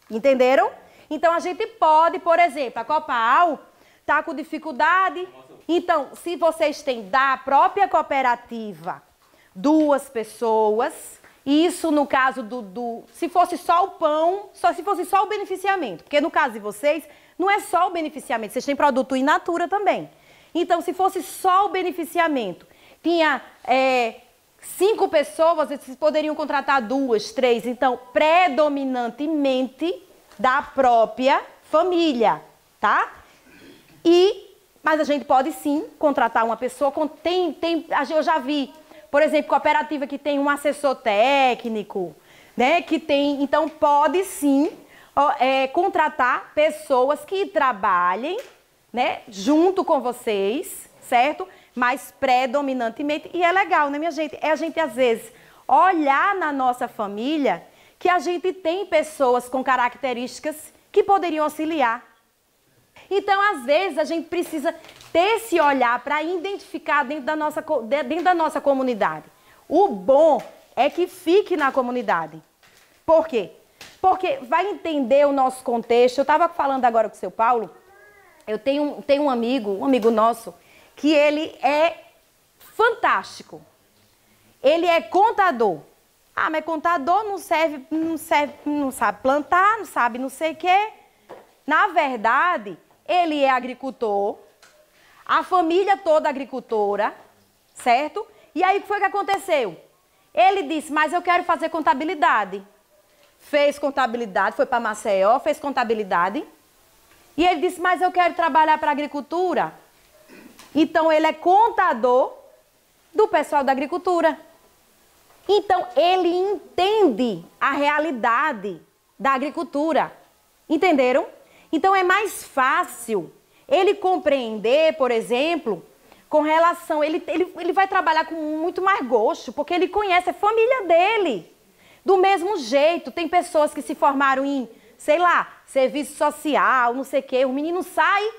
Entenderam? Então a gente pode, por exemplo, a Copal está com dificuldade. Então, se vocês têm da própria cooperativa 2 pessoas, isso no caso se fosse só o pão, se fosse só o beneficiamento, porque no caso de vocês, não é só o beneficiamento, vocês têm produto in natura também. Então, se fosse só o beneficiamento, tinha 5 pessoas, vocês poderiam contratar 2, 3, então, predominantemente da própria família, tá? Mas a gente pode sim contratar uma pessoa, eu já vi, por exemplo, cooperativa que tem um assessor técnico, né? Então pode sim contratar pessoas que trabalhem, né, junto com vocês, certo? Mas predominantemente, e é legal, né, minha gente? É a gente, às vezes, olhar na nossa família que a gente tem pessoas com características que poderiam auxiliar. Então, às vezes, a gente precisa ter esse olhar para identificar dentro da nossa comunidade. O bom é que fique na comunidade. Por quê? Porque vai entender o nosso contexto. Eu estava falando agora com o seu Paulo, eu tenho um amigo nosso, que ele é fantástico. Ele é contador. Ah, mas contador não sabe plantar, não sabe não sei o quê. Na verdade, ele é agricultor, a família toda agricultora, certo? E aí o que foi que aconteceu? Ele disse, mas eu quero fazer contabilidade. Fez contabilidade, foi para Maceió, fez contabilidade. E ele disse, mas eu quero trabalhar para a agricultura. Então ele é contador do pessoal da agricultura. Então ele entende a realidade da agricultura. Entenderam? Então é mais fácil ele compreender, por exemplo, com relação... Ele vai trabalhar com muito mais gosto, porque ele conhece a família dele. Do mesmo jeito, tem pessoas que se formaram em, sei lá, serviço social, não sei o quê. O menino sai,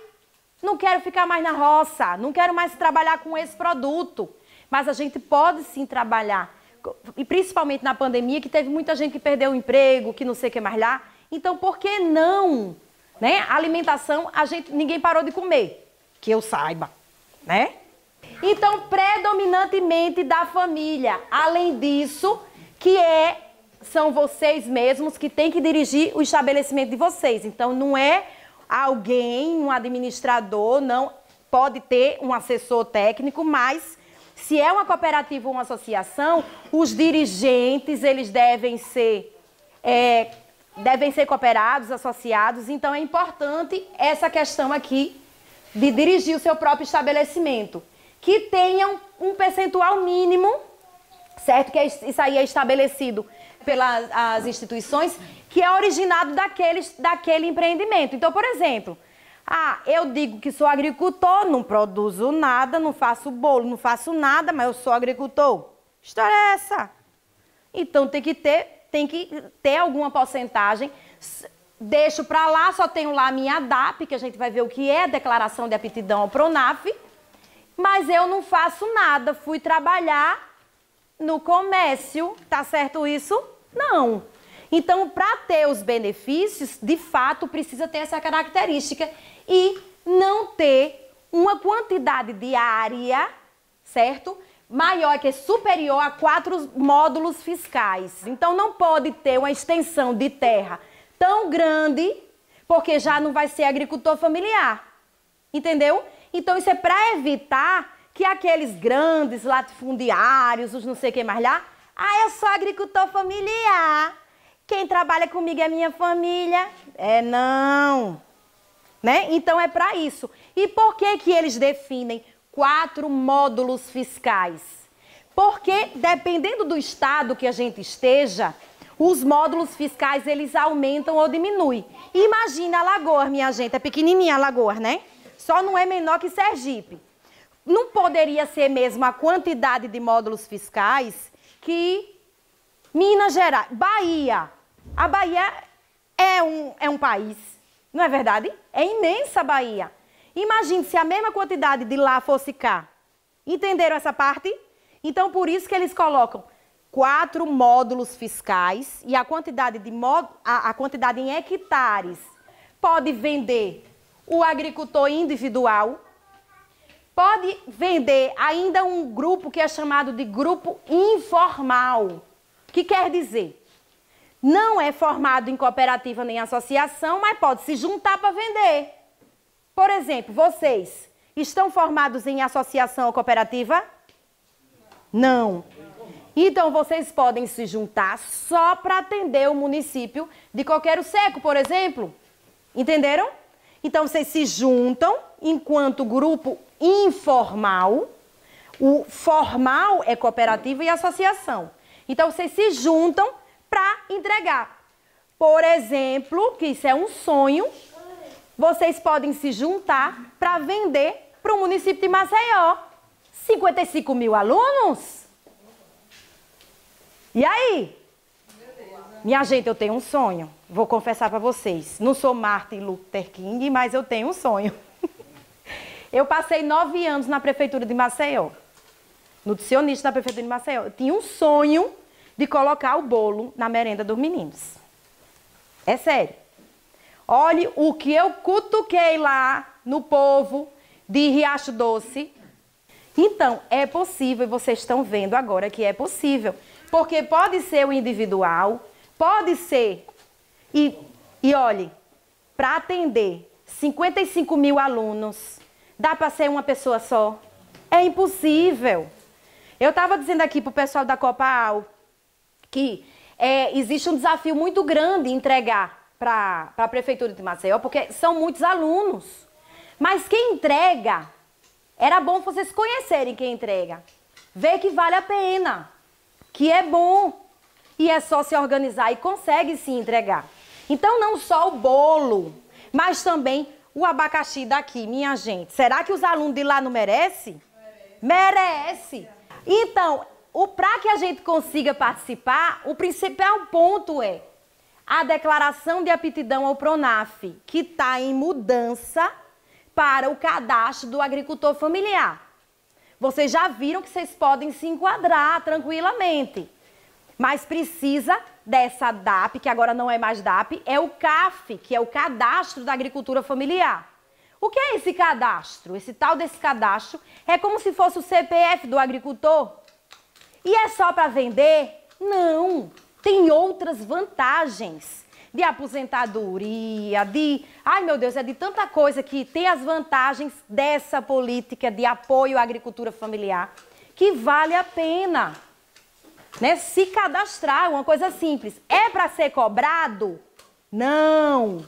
não quero ficar mais na roça, não quero mais trabalhar com esse produto. Mas a gente pode sim trabalhar, e principalmente na pandemia, que teve muita gente que perdeu o emprego, que não sei o que mais lá. Então, por que não né? A alimentação, ninguém parou de comer, que eu saiba, né? Então, predominantemente da família. Além disso, são vocês mesmos que têm que dirigir o estabelecimento de vocês. Então, não é alguém, um administrador, não pode ter um assessor técnico, mas se é uma cooperativa ou uma associação, os dirigentes, eles devem ser cooperados, associados. Então, é importante essa questão aqui de dirigir o seu próprio estabelecimento. Que tenham um percentual mínimo, certo? Que isso aí é estabelecido pelas instituições, que é originado daquele empreendimento. Então, por exemplo, eu digo que sou agricultor, não produzo nada, não faço bolo, não faço nada, mas eu sou agricultor. Que história é essa? Então, tem que ter alguma porcentagem. Deixo para lá, só tenho lá a minha ADAP, que a gente vai ver o que é a declaração de aptidão ao PRONAF, mas eu não faço nada, fui trabalhar no comércio, tá certo isso? Não. Então, para ter os benefícios, de fato, precisa ter essa característica e não ter uma quantidade de área, certo? Maior, que é superior a 4 módulos fiscais. Então, não pode ter uma extensão de terra tão grande, porque já não vai ser agricultor familiar. Entendeu? Então, isso é para evitar que aqueles grandes latifundiários, os não sei o que mais lá, eu sou agricultor familiar. Quem trabalha comigo é minha família. Não. Né? Então, é para isso. E por que eles definem 4 módulos fiscais? Porque, dependendo do estado que a gente esteja, os módulos fiscais, eles aumentam ou diminuem. Imagina Alagoas, minha gente. É pequenininha Alagoas, né? Só não é menor que Sergipe. Não poderia ser mesmo a quantidade de módulos fiscais que Minas Gerais, Bahia. A Bahia é um país, não é verdade? É imensa a Bahia. Imagine se a mesma quantidade de lá fosse cá. Entenderam essa parte? Então, por isso que eles colocam 4 módulos fiscais e a quantidade em hectares pode vender o agricultor individual, pode vender ainda um grupo que é chamado de grupo informal, que quer dizer, não é formado em cooperativa nem associação, mas pode se juntar para vender. Por exemplo, vocês estão formados em associação ou cooperativa? Não. Então, vocês podem se juntar só para atender o município de Coqueiro Seco, por exemplo. Entenderam? Então, vocês se juntam enquanto grupo informal. O formal é cooperativa e associação. Então, vocês se juntam para entregar. Por exemplo, que isso é um sonho, vocês podem se juntar para vender para o município de Maceió. 55 mil alunos? E aí? Minha gente, eu tenho um sonho. Vou confessar para vocês. Não sou Martin Luther King, mas eu tenho um sonho. Eu passei 9 anos na prefeitura de Maceió. Nutricionista na prefeitura de Maceió. Eu tinha um sonho de colocar o bolo na merenda dos meninos. É sério. Olhe o que eu cutuquei lá no povo de Riacho Doce. Então, é possível, e vocês estão vendo agora que é possível. Porque pode ser o individual, pode ser... E olhe, para atender 55 mil alunos, dá para ser uma pessoa só? É impossível. Eu estava dizendo aqui para o pessoal da Copal que existe um desafio muito grande em entregar para a Prefeitura de Maceió, porque são muitos alunos. Mas quem entrega, era bom vocês conhecerem quem entrega. Ver que vale a pena, que é bom. E é só se organizar e consegue se entregar. Então, não só o bolo, mas também o abacaxi daqui, minha gente. Será que os alunos de lá não merecem? Merece. Então, para que a gente consiga participar, o principal ponto é a declaração de aptidão ao PRONAF, que está em mudança para o cadastro do agricultor familiar. Vocês já viram que vocês podem se enquadrar tranquilamente. mas precisa dessa DAP, que agora não é mais DAP, é o CAF, que é o Cadastro da Agricultura Familiar. O que é esse cadastro? Esse tal desse cadastro é como se fosse o CPF do agricultor. E é só para vender? Não, tem outras vantagens. De aposentadoria, ai meu Deus, é de tanta coisa que tem as vantagens dessa política de apoio à agricultura familiar, que vale a pena, né, se cadastrar, uma coisa simples. É para ser cobrado? Não.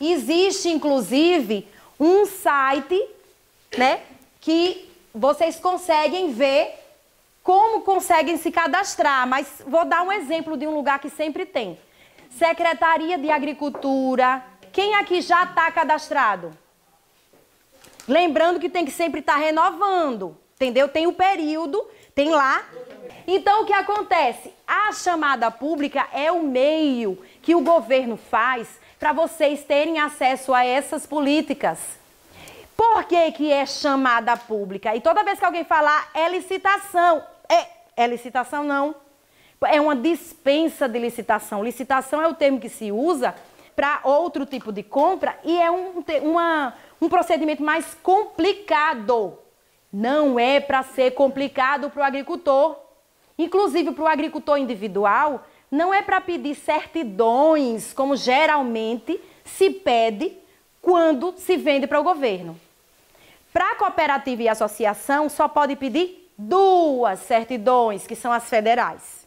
Existe, inclusive, um site, né, que vocês conseguem ver como conseguem se cadastrar, mas vou dar um exemplo de um lugar que sempre tem. Secretaria de Agricultura. Quem aqui já está cadastrado? Lembrando que tem que sempre estar renovando, entendeu? Tem o período, tem lá. Então, o que acontece? A chamada pública é o meio que o governo faz para vocês terem acesso a essas políticas. Por que que é chamada pública? E toda vez que alguém falar, é licitação. É licitação, não. É uma dispensa de licitação. Licitação é o termo que se usa para outro tipo de compra e é um procedimento mais complicado. Não é para ser complicado para o agricultor. Inclusive, para o agricultor individual, não é para pedir certidões, como geralmente se pede quando se vende para o governo. Para a cooperativa e associação, só pode pedir 2 certidões, que são as federais.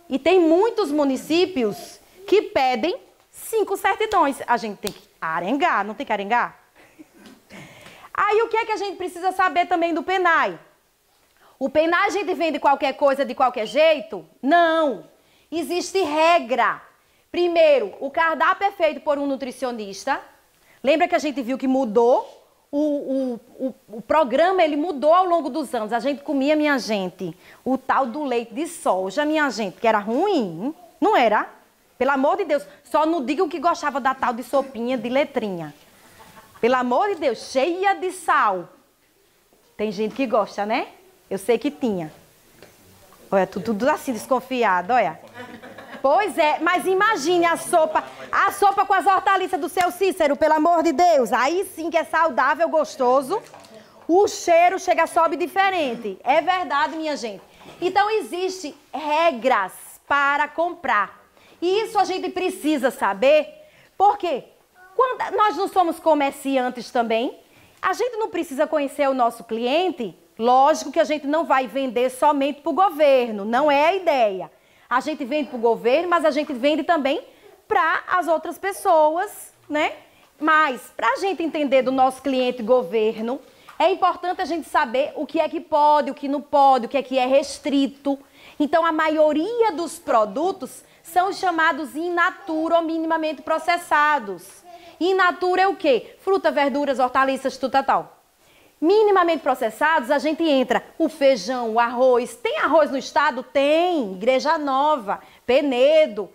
E tem muitos municípios que pedem 5 certidões. A gente tem que arengar, não tem que arengar? Aí o que é que a gente precisa saber também do PENAI? O PENAI a gente vende qualquer coisa de qualquer jeito? Não. Existe regra. Primeiro, o cardápio é feito por um nutricionista. Lembra que a gente viu que mudou? O programa, ele mudou ao longo dos anos. A gente comia, minha gente, o tal do leite de soja, minha gente, que era ruim, não era? Pelo amor de Deus, só não digam que gostava da tal de sopinha de letrinha. Pelo amor de Deus, cheia de sal. Tem gente que gosta, né? Eu sei que tinha. Olha, tudo assim desconfiado, olha. Pois é, mas imagine a sopa com as hortaliças do seu Cícero, pelo amor de Deus. Aí sim que é saudável, gostoso. O cheiro sobe diferente. É verdade, minha gente. Então, existem regras para comprar. E isso a gente precisa saber, porque quando nós não somos comerciantes também, a gente não precisa conhecer o nosso cliente. Lógico que a gente não vai vender somente para o governo, não é a ideia. A gente vende para o governo, mas a gente vende também para as outras pessoas, né? Mas, para a gente entender do nosso cliente governo, é importante a gente saber o que é que pode, o que não pode, o que é restrito. Então, a maioria dos produtos são chamados in natura ou minimamente processados. In natura é o quê? Fruta, verduras, hortaliças, tudo tal. Minimamente processados, a gente entra o feijão, o arroz. Tem arroz no estado? Tem. Igreja Nova, Penedo.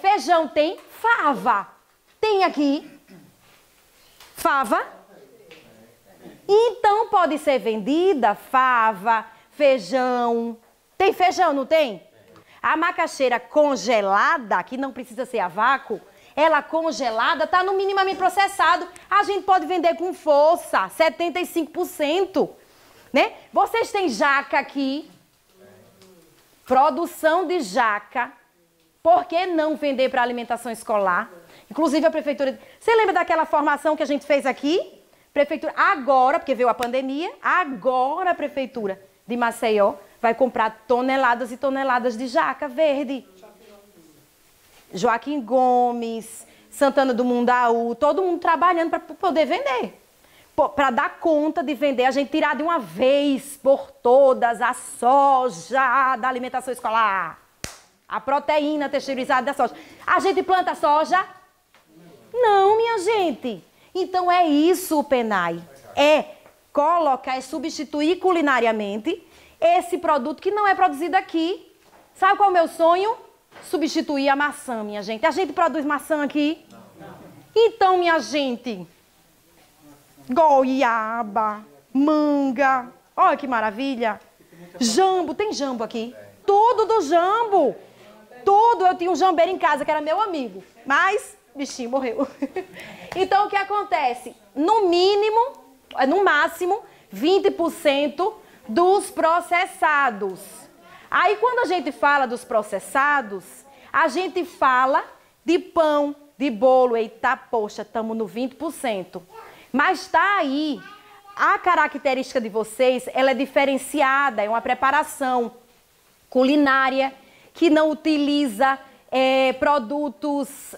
Feijão tem? Fava. Tem aqui? Fava? Então pode ser vendida fava, feijão. Tem feijão, não tem? A macaxeira congelada, que não precisa ser a vácuo, ela congelada, está no minimamente processado. A gente pode vender com força, 75%. Né? Vocês têm jaca aqui, produção de jaca. Por que não vender para alimentação escolar? Inclusive a prefeitura... Você lembra daquela formação que a gente fez aqui? Prefeitura, agora, porque veio a pandemia, agora a prefeitura de Maceió vai comprar toneladas e toneladas de jaca verde. Joaquim Gomes, Santana do Mundaú, todo mundo trabalhando para poder vender. Para dar conta de vender, a gente tirar de uma vez por todas a soja da alimentação escolar. A proteína texturizada da soja. A gente planta soja? Não, minha gente. Então é isso o PENAI. É colocar, é substituir culinariamente esse produto que não é produzido aqui. Sabe qual é o meu sonho? Substituir a maçã, minha gente. A gente produz maçã aqui? Então, minha gente, goiaba, manga, olha que maravilha. Jambo, tem jambo aqui? Tudo do jambo. tudo. Eu tinha um jambeiro em casa que era meu amigo, mas bichinho morreu. Então, o que acontece? No mínimo, no máximo, 20% dos processados. Aí, quando a gente fala dos processados, a gente fala de pão, de bolo. Eita, poxa, estamos no 20%. Mas está aí, a característica de vocês, ela é diferenciada, é uma preparação culinária que não utiliza produtos,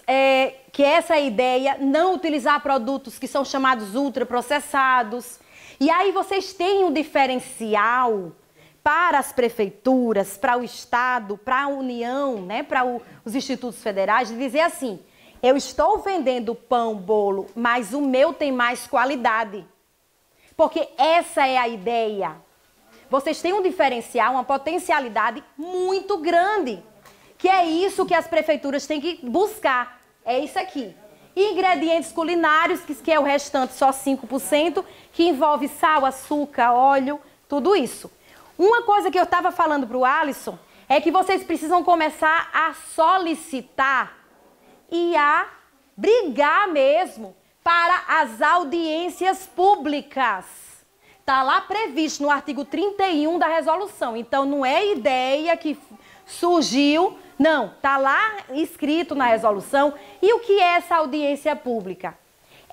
que essa é a ideia, não utilizar produtos que são chamados ultraprocessados. E aí vocês têm um diferencial para as prefeituras, para o Estado, para a União, né, para os institutos federais, de dizer assim, eu estou vendendo pão, bolo, mas o meu tem mais qualidade. Porque essa é a ideia. Vocês têm um diferencial, uma potencialidade muito grande, que é isso que as prefeituras têm que buscar. É isso aqui. Ingredientes culinários, que é o restante só 5%, que envolve sal, açúcar, óleo, tudo isso. Uma coisa que eu estava falando para o Alisson é que vocês precisam começar a solicitar e a brigar mesmo para as audiências públicas. Está lá previsto no artigo 31 da resolução. Então, não é ideia que surgiu, não. Está lá escrito na resolução. E o que é essa audiência pública?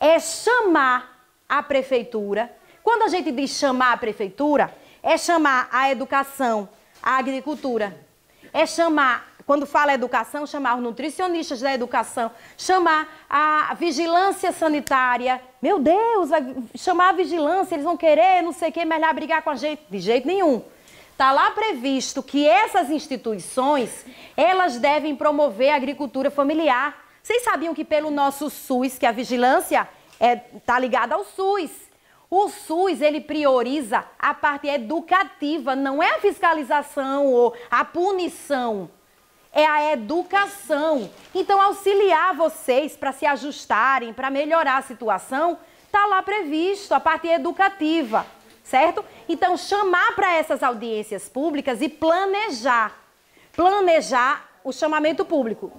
É chamar a prefeitura. Quando a gente diz chamar a prefeitura, é chamar a educação, a agricultura. É chamar, quando fala educação, chamar os nutricionistas da educação, chamar a vigilância sanitária. Meu Deus, vai chamar a vigilância, eles vão querer, não sei o que, melhor brigar com a gente. De jeito nenhum. Está lá previsto que essas instituições, elas devem promover a agricultura familiar. Vocês sabiam que pelo nosso SUS, que a vigilância está ligada ao SUS, o SUS, ele prioriza a parte educativa, não é a fiscalização ou a punição, é a educação. Então, auxiliar vocês para se ajustarem, para melhorar a situação, está lá previsto a parte educativa, certo? Então, chamar para essas audiências públicas e planejar o chamamento público.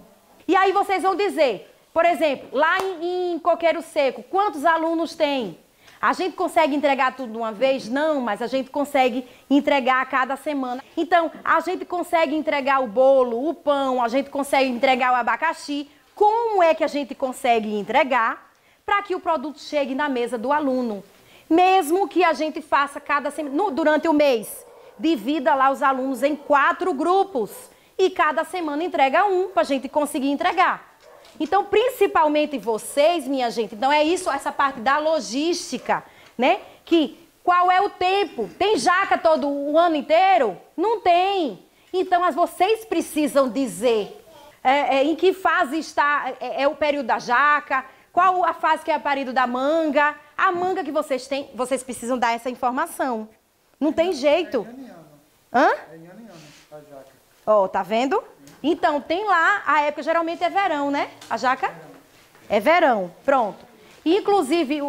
E aí vocês vão dizer, por exemplo, lá em Coqueiro Seco, quantos alunos tem? A gente consegue entregar tudo de uma vez? Não, mas a gente consegue entregar a cada semana. Então, a gente consegue entregar o bolo, o pão, a gente consegue entregar o abacaxi. Como é que a gente consegue entregar para que o produto chegue na mesa do aluno? Mesmo que a gente faça cada semana, durante o mês, divida lá os alunos em 4 grupos e cada semana entrega um para a gente conseguir entregar. Então, principalmente vocês, minha gente, então é isso, essa parte da logística, né? Que qual é o tempo? Tem jaca todo o ano inteiro? Não tem. Então, vocês precisam dizer em que fase está o período da jaca, qual a fase que é o período da manga. A manga que vocês têm, vocês precisam dar essa informação. Não tem jeito. Hã? É em ano em ano, a jaca. Ó, tá vendo? Então, tem lá, a época geralmente é verão, né? A jaca? É verão, pronto. Inclusive,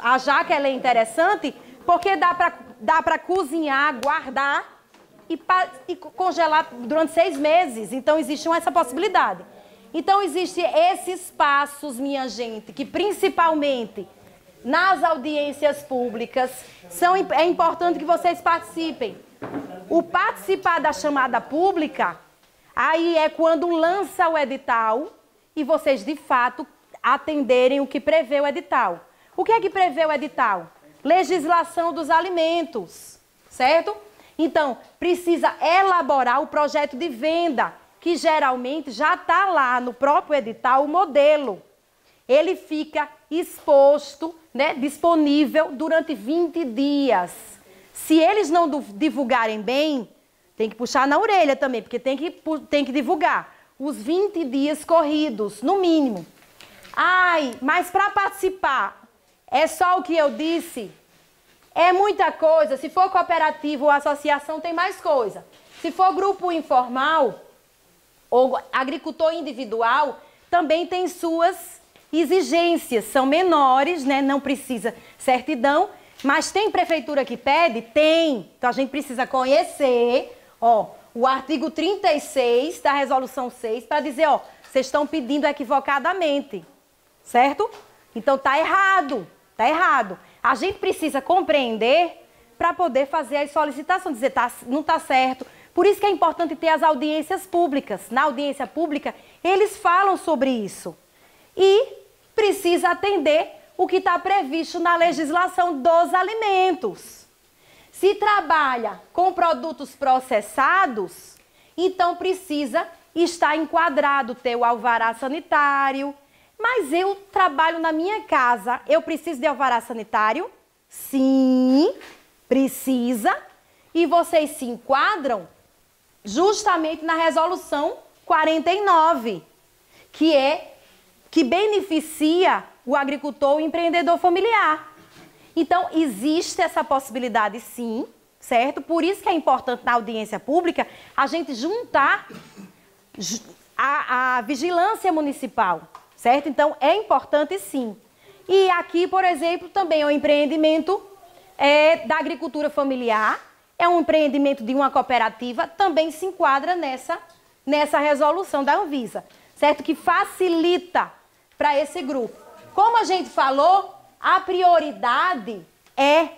a jaca ela é interessante porque dá pra cozinhar, guardar e congelar durante 6 meses. Então, existe essa possibilidade. Então, existem esses passos, minha gente, que principalmente nas audiências públicas é importante que vocês participem. O participar da chamada pública, aí é quando lança o edital e vocês, de fato, atenderem o que prevê o edital. O que é que prevê o edital? Legislação dos alimentos, certo? Então, precisa elaborar o projeto de venda, que geralmente já está lá no próprio edital o modelo. Ele fica exposto, né, disponível durante 20 dias. Se eles não divulgarem bem, tem que puxar na orelha também, porque tem que divulgar os 20 dias corridos, no mínimo. Ai, mas para participar, é só o que eu disse? É muita coisa. Se for cooperativa ou associação, tem mais coisa. Se for grupo informal ou agricultor individual, também tem suas exigências. São menores, né? Não precisa certidão. Mas tem prefeitura que pede? Tem. Então a gente precisa conhecer, ó, o artigo 36 da resolução 6 para dizer, ó, vocês estão pedindo equivocadamente, certo? Então tá errado, tá errado. A gente precisa compreender para poder fazer as solicitações, dizer, não tá certo. Por isso que é importante ter as audiências públicas. Na audiência pública, eles falam sobre isso. E precisa atender o que está previsto na legislação dos alimentos. Se trabalha com produtos processados, então precisa estar enquadrado, ter o alvará sanitário. Mas eu trabalho na minha casa, eu preciso de alvará sanitário? Sim, precisa. E vocês se enquadram justamente na resolução 49, que beneficia o agricultor, o empreendedor familiar. Então, existe essa possibilidade sim, certo? Por isso que é importante na audiência pública a gente juntar a vigilância municipal, certo? Então, é importante sim. E aqui, por exemplo, também é um empreendimento da agricultura familiar, é um empreendimento de uma cooperativa, também se enquadra nessa resolução da Anvisa, certo? Que facilita para esse grupo. Como a gente falou, a prioridade é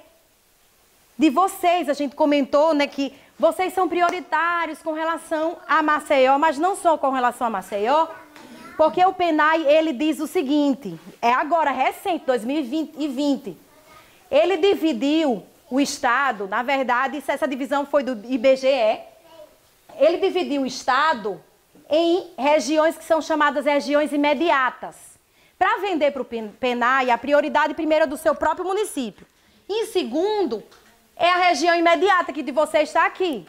de vocês. A gente comentou, né, que vocês são prioritários com relação a Maceió, mas não só com relação a Maceió, porque o PENAI, ele diz o seguinte, é agora recente, 2020, ele dividiu o estado, na verdade, essa divisão foi do IBGE, ele dividiu o estado em regiões que são chamadas regiões imediatas. Para vender para o PENAI, a prioridade primeiro é do seu próprio município. Em segundo, é a região imediata, que de você está aqui.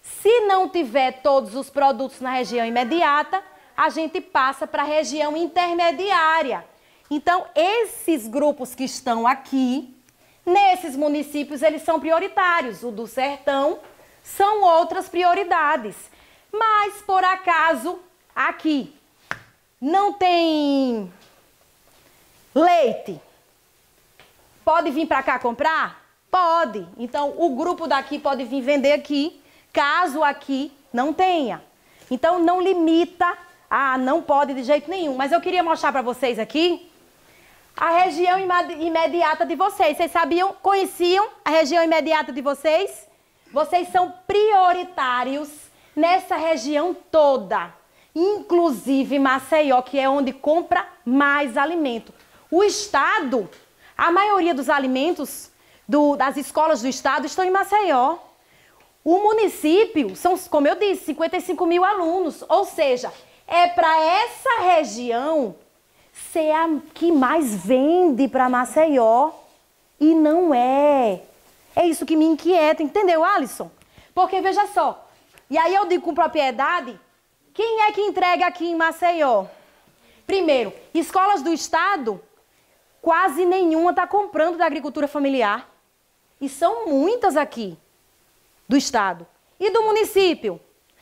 Se não tiver todos os produtos na região imediata, a gente passa para a região intermediária. Então, esses grupos que estão aqui, nesses municípios, eles são prioritários. O do Sertão são outras prioridades. Mas, por acaso, aqui não tem leite. Pode vir para cá comprar? Pode. Então, o grupo daqui pode vir vender aqui, caso aqui não tenha. Então, não limita, não pode de jeito nenhum. Mas eu queria mostrar para vocês aqui a região imediata de vocês. Vocês sabiam, conheciam a região imediata de vocês? Vocês são prioritários nessa região toda. Inclusive Maceió, que é onde compra mais alimento. O estado, a maioria dos alimentos das escolas do estado estão em Maceió. O município são, como eu disse, 55 mil alunos. Ou seja, é para essa região ser a que mais vende para Maceió. E não é. É isso que me inquieta, entendeu, Alisson? Porque veja só, e aí eu digo com propriedade, quem é que entrega aqui em Maceió? Primeiro, escolas do estado, quase nenhuma está comprando da agricultura familiar. E são muitas aqui do estado. E do município?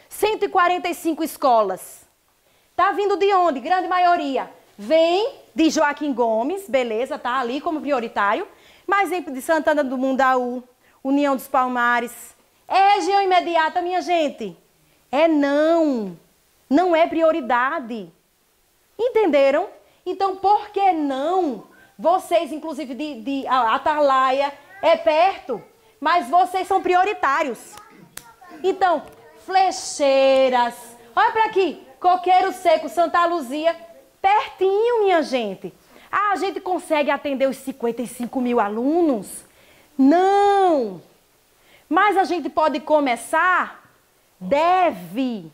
145 escolas. Está vindo de onde? Grande maioria. Vem de Joaquim Gomes, beleza, tá ali como prioritário. Mas vem de Santana do Mundaú, União dos Palmares. É região imediata, minha gente? Não. Não é prioridade. Entenderam? Então, por que não? Vocês, inclusive, de Atalaia, é perto, mas vocês são prioritários. Então, Flecheiras, olha para aqui, Coqueiro Seco, Santa Luzia, pertinho, minha gente. A gente consegue atender os 55 mil alunos? Não. Mas a gente pode começar? Deve,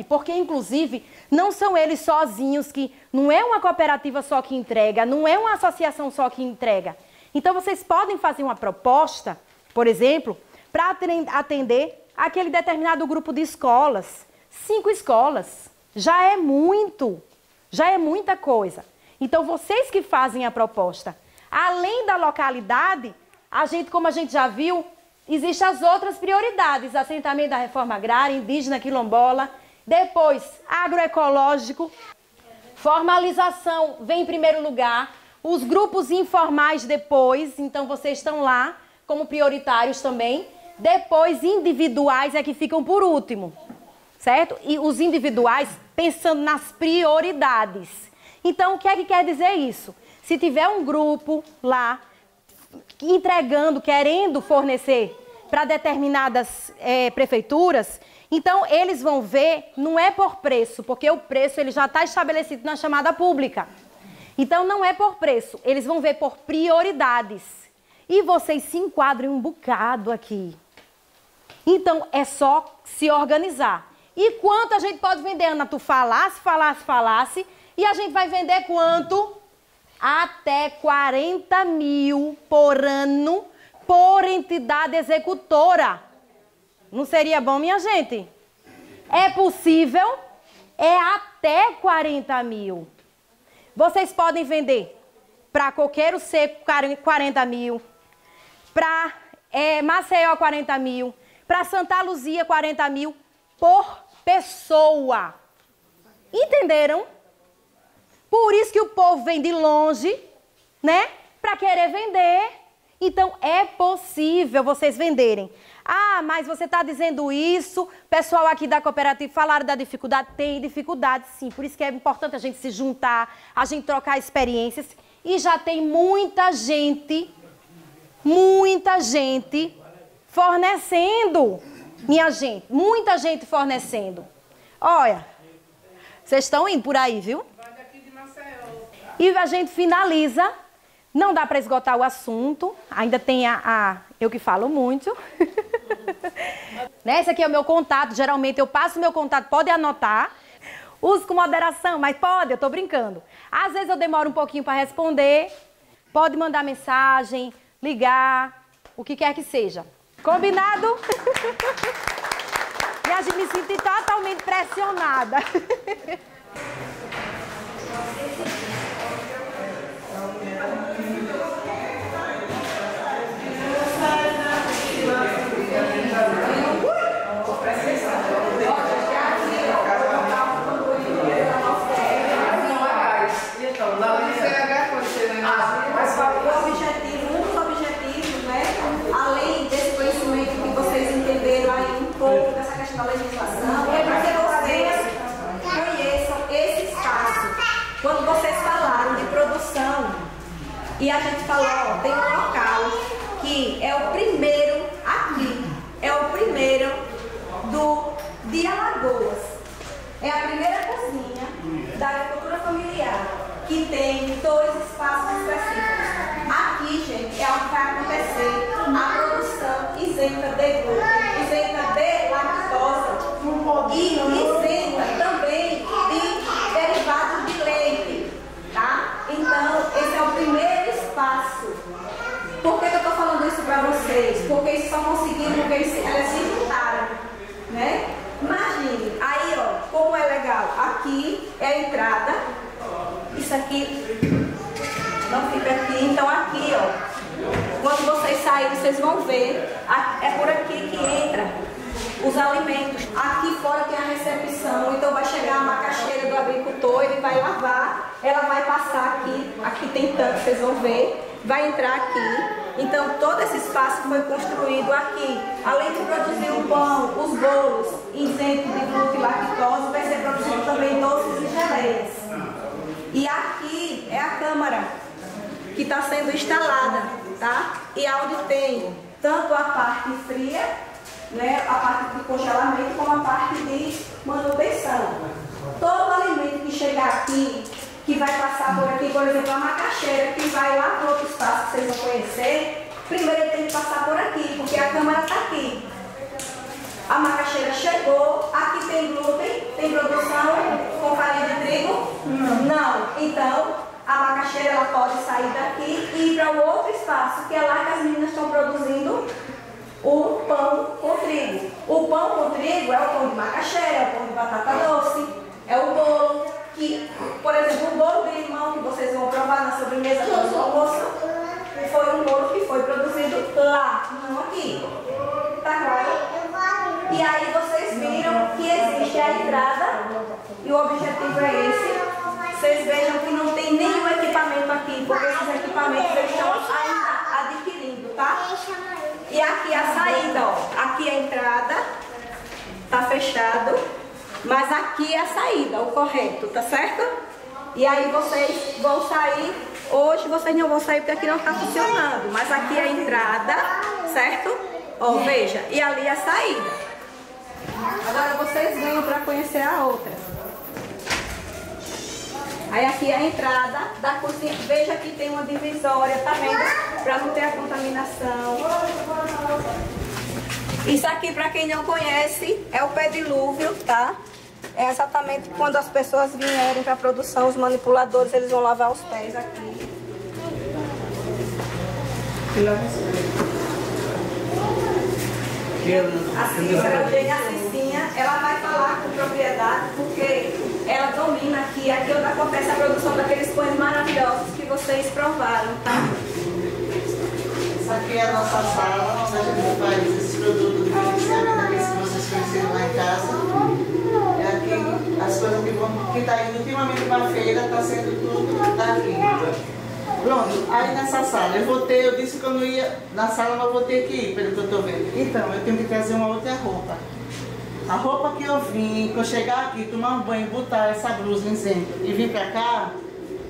porque inclusive não são eles sozinhos que, não é uma cooperativa só que entrega, não é uma associação só que entrega. Então vocês podem fazer uma proposta, por exemplo, para atender aquele determinado grupo de escolas. 5 escolas, já é muito, já é muita coisa. Então vocês que fazem a proposta, além da localidade, como a gente já viu, existem as outras prioridades, assentamento da reforma agrária, indígena, quilombola, depois agroecológico, formalização vem em primeiro lugar, os grupos informais depois, então vocês estão lá como prioritários também, Depois, individuais é que ficam por último, certo? E os individuais pensando nas prioridades. Então, o que é que quer dizer isso? Se tiver um grupo lá entregando, querendo fornecer para determinadas prefeituras, então eles vão ver, não é por preço, porque o preço ele já está estabelecido na chamada pública. Então não é por preço, eles vão ver por prioridades. E vocês se enquadram um bocado aqui. Então é só se organizar. E quanto a gente pode vender, Ana? Tu falasse, e a gente vai vender quanto? Até 40 mil por ano por entidade executora. Não seria bom, minha gente? É possível? É até 40 mil. Vocês podem vender para Coqueiro Seco 40 mil, para Maceió 40 mil, para Santa Luzia 40 mil por pessoa. Entenderam? Por isso que o povo vem de longe, né? Para querer vender. Então, é possível vocês venderem. Ah, mas você está dizendo isso, pessoal aqui da cooperativa falaram da dificuldade. Tem dificuldade, sim. Por isso que é importante a gente se juntar, a gente trocar experiências. E já tem muita gente fornecendo. Minha gente, muita gente fornecendo. Olha, vocês estão indo por aí, viu? E a gente finaliza. Não dá para esgotar o assunto. Ainda tem eu que falo muito. Né? Esse aqui é o meu contato. Geralmente eu passo o meu contato, pode anotar. Use com moderação, mas pode, eu estou brincando. Às vezes eu demoro um pouquinho para responder. Pode mandar mensagem, ligar, o que quer que seja. Combinado? E a gente me sente totalmente pressionada. Um dos objetivos, né, além desse conhecimento que vocês entenderam aí um pouco dessa questão da legislação, é para que vocês conheçam esse espaço. Quando vocês falaram de produção, e a gente falou, ó, tem um local que é o primeiro aqui, é o primeiro de Alagoas. É a primeira cozinha da agricultura familiar que tem 2 espaços específicos. Aqui, gente, é onde vai acontecer a produção isenta de glúten, isenta de lactose e isenta também de derivados de leite, tá? Então, esse é o primeiro espaço. Por que eu estou falando isso para vocês? Porque isso só conseguiu porque elas se juntaram, né? Imagine, aí ó, como é legal. Aqui é a entrada. Isso aqui não fica aqui. Então aqui, ó, quando vocês saírem, vocês vão ver. É por aqui que entra os alimentos. Aqui fora tem a recepção. Então vai chegar a macaxeira do agricultor, ele vai lavar, ela vai passar aqui. Aqui tem tanto, vocês vão ver. Vai entrar aqui. Então todo esse espaço foi construído aqui. Além de produzir o pão, os bolos isentos de glúten e lactose, vai ser produzido também doces e geleias. E aqui é a câmara que está sendo instalada, tá? E onde tem tanto a parte fria, né, a parte de congelamento, como a parte de manutenção. Todo alimento que chegar aqui, que vai passar por aqui, por exemplo, a macaxeira, que vai lá para outro espaço que vocês vão conhecer, primeiro ele tem que passar por aqui, porque a câmara está aqui. A macaxeira chegou, aqui tem glúten, tem produção com farinha de trigo? Não. Então, a macaxeira ela pode sair daqui e ir para o outro espaço, que é lá que as meninas estão produzindo o pão com trigo. O pão com trigo é o pão de macaxeira, é o pão de batata doce, é o bolo, que, por exemplo, o bolo de limão que vocês vão provar na sobremesa do almoço, foi um bolo que foi produzido lá, não aqui. Tá claro? E aí vocês viram que existe a entrada e o objetivo é esse. Vocês vejam que não tem nenhum equipamento aqui, porque esses equipamentos eles estão ainda adquirindo, tá? E aqui a saída, ó. Aqui a entrada, tá fechado, mas aqui é a saída, o correto, tá certo? E aí vocês vão sair, hoje vocês não vão sair porque aqui não tá funcionando, mas aqui é a entrada, certo? Ó, veja, e ali a saída. Agora vocês venham para conhecer a outra. Aí aqui é a entrada da cozinha. Veja que tem uma divisória, tá vendo? Para não ter a contaminação. Isso aqui, para quem não conhece, é o pé dilúvio, tá? É exatamente quando as pessoas vierem para a produção, os manipuladores, eles vão lavar os pés aqui. A Cicinha, ela vai falar com propriedade, porque ela domina aqui, onde acontece a produção daqueles pães maravilhosos que vocês provaram, tá? Essa aqui é a nossa sala, onde a gente faz esse produto de beneficiamento, aqueles que vocês conheceram lá em casa. É aqui, as coisas que tá indo ultimamente para a feira, tá sendo tudo daqui. Pronto, aí nessa sala, eu disse que eu não ia na sala, mas eu vou ter que ir, pelo que eu tô vendo. Então, eu tenho que trazer uma outra roupa. A roupa que eu vim, que eu chegar aqui, tomar um banho, botar essa blusa, exemplo, e vir pra cá,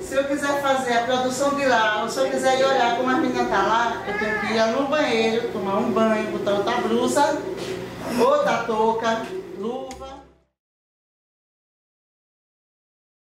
se eu quiser fazer a produção de lá, ou se eu quiser ir olhar como a menina tá lá, eu tenho que ir no banheiro, tomar um banho, botar outra blusa, outra touca, luva.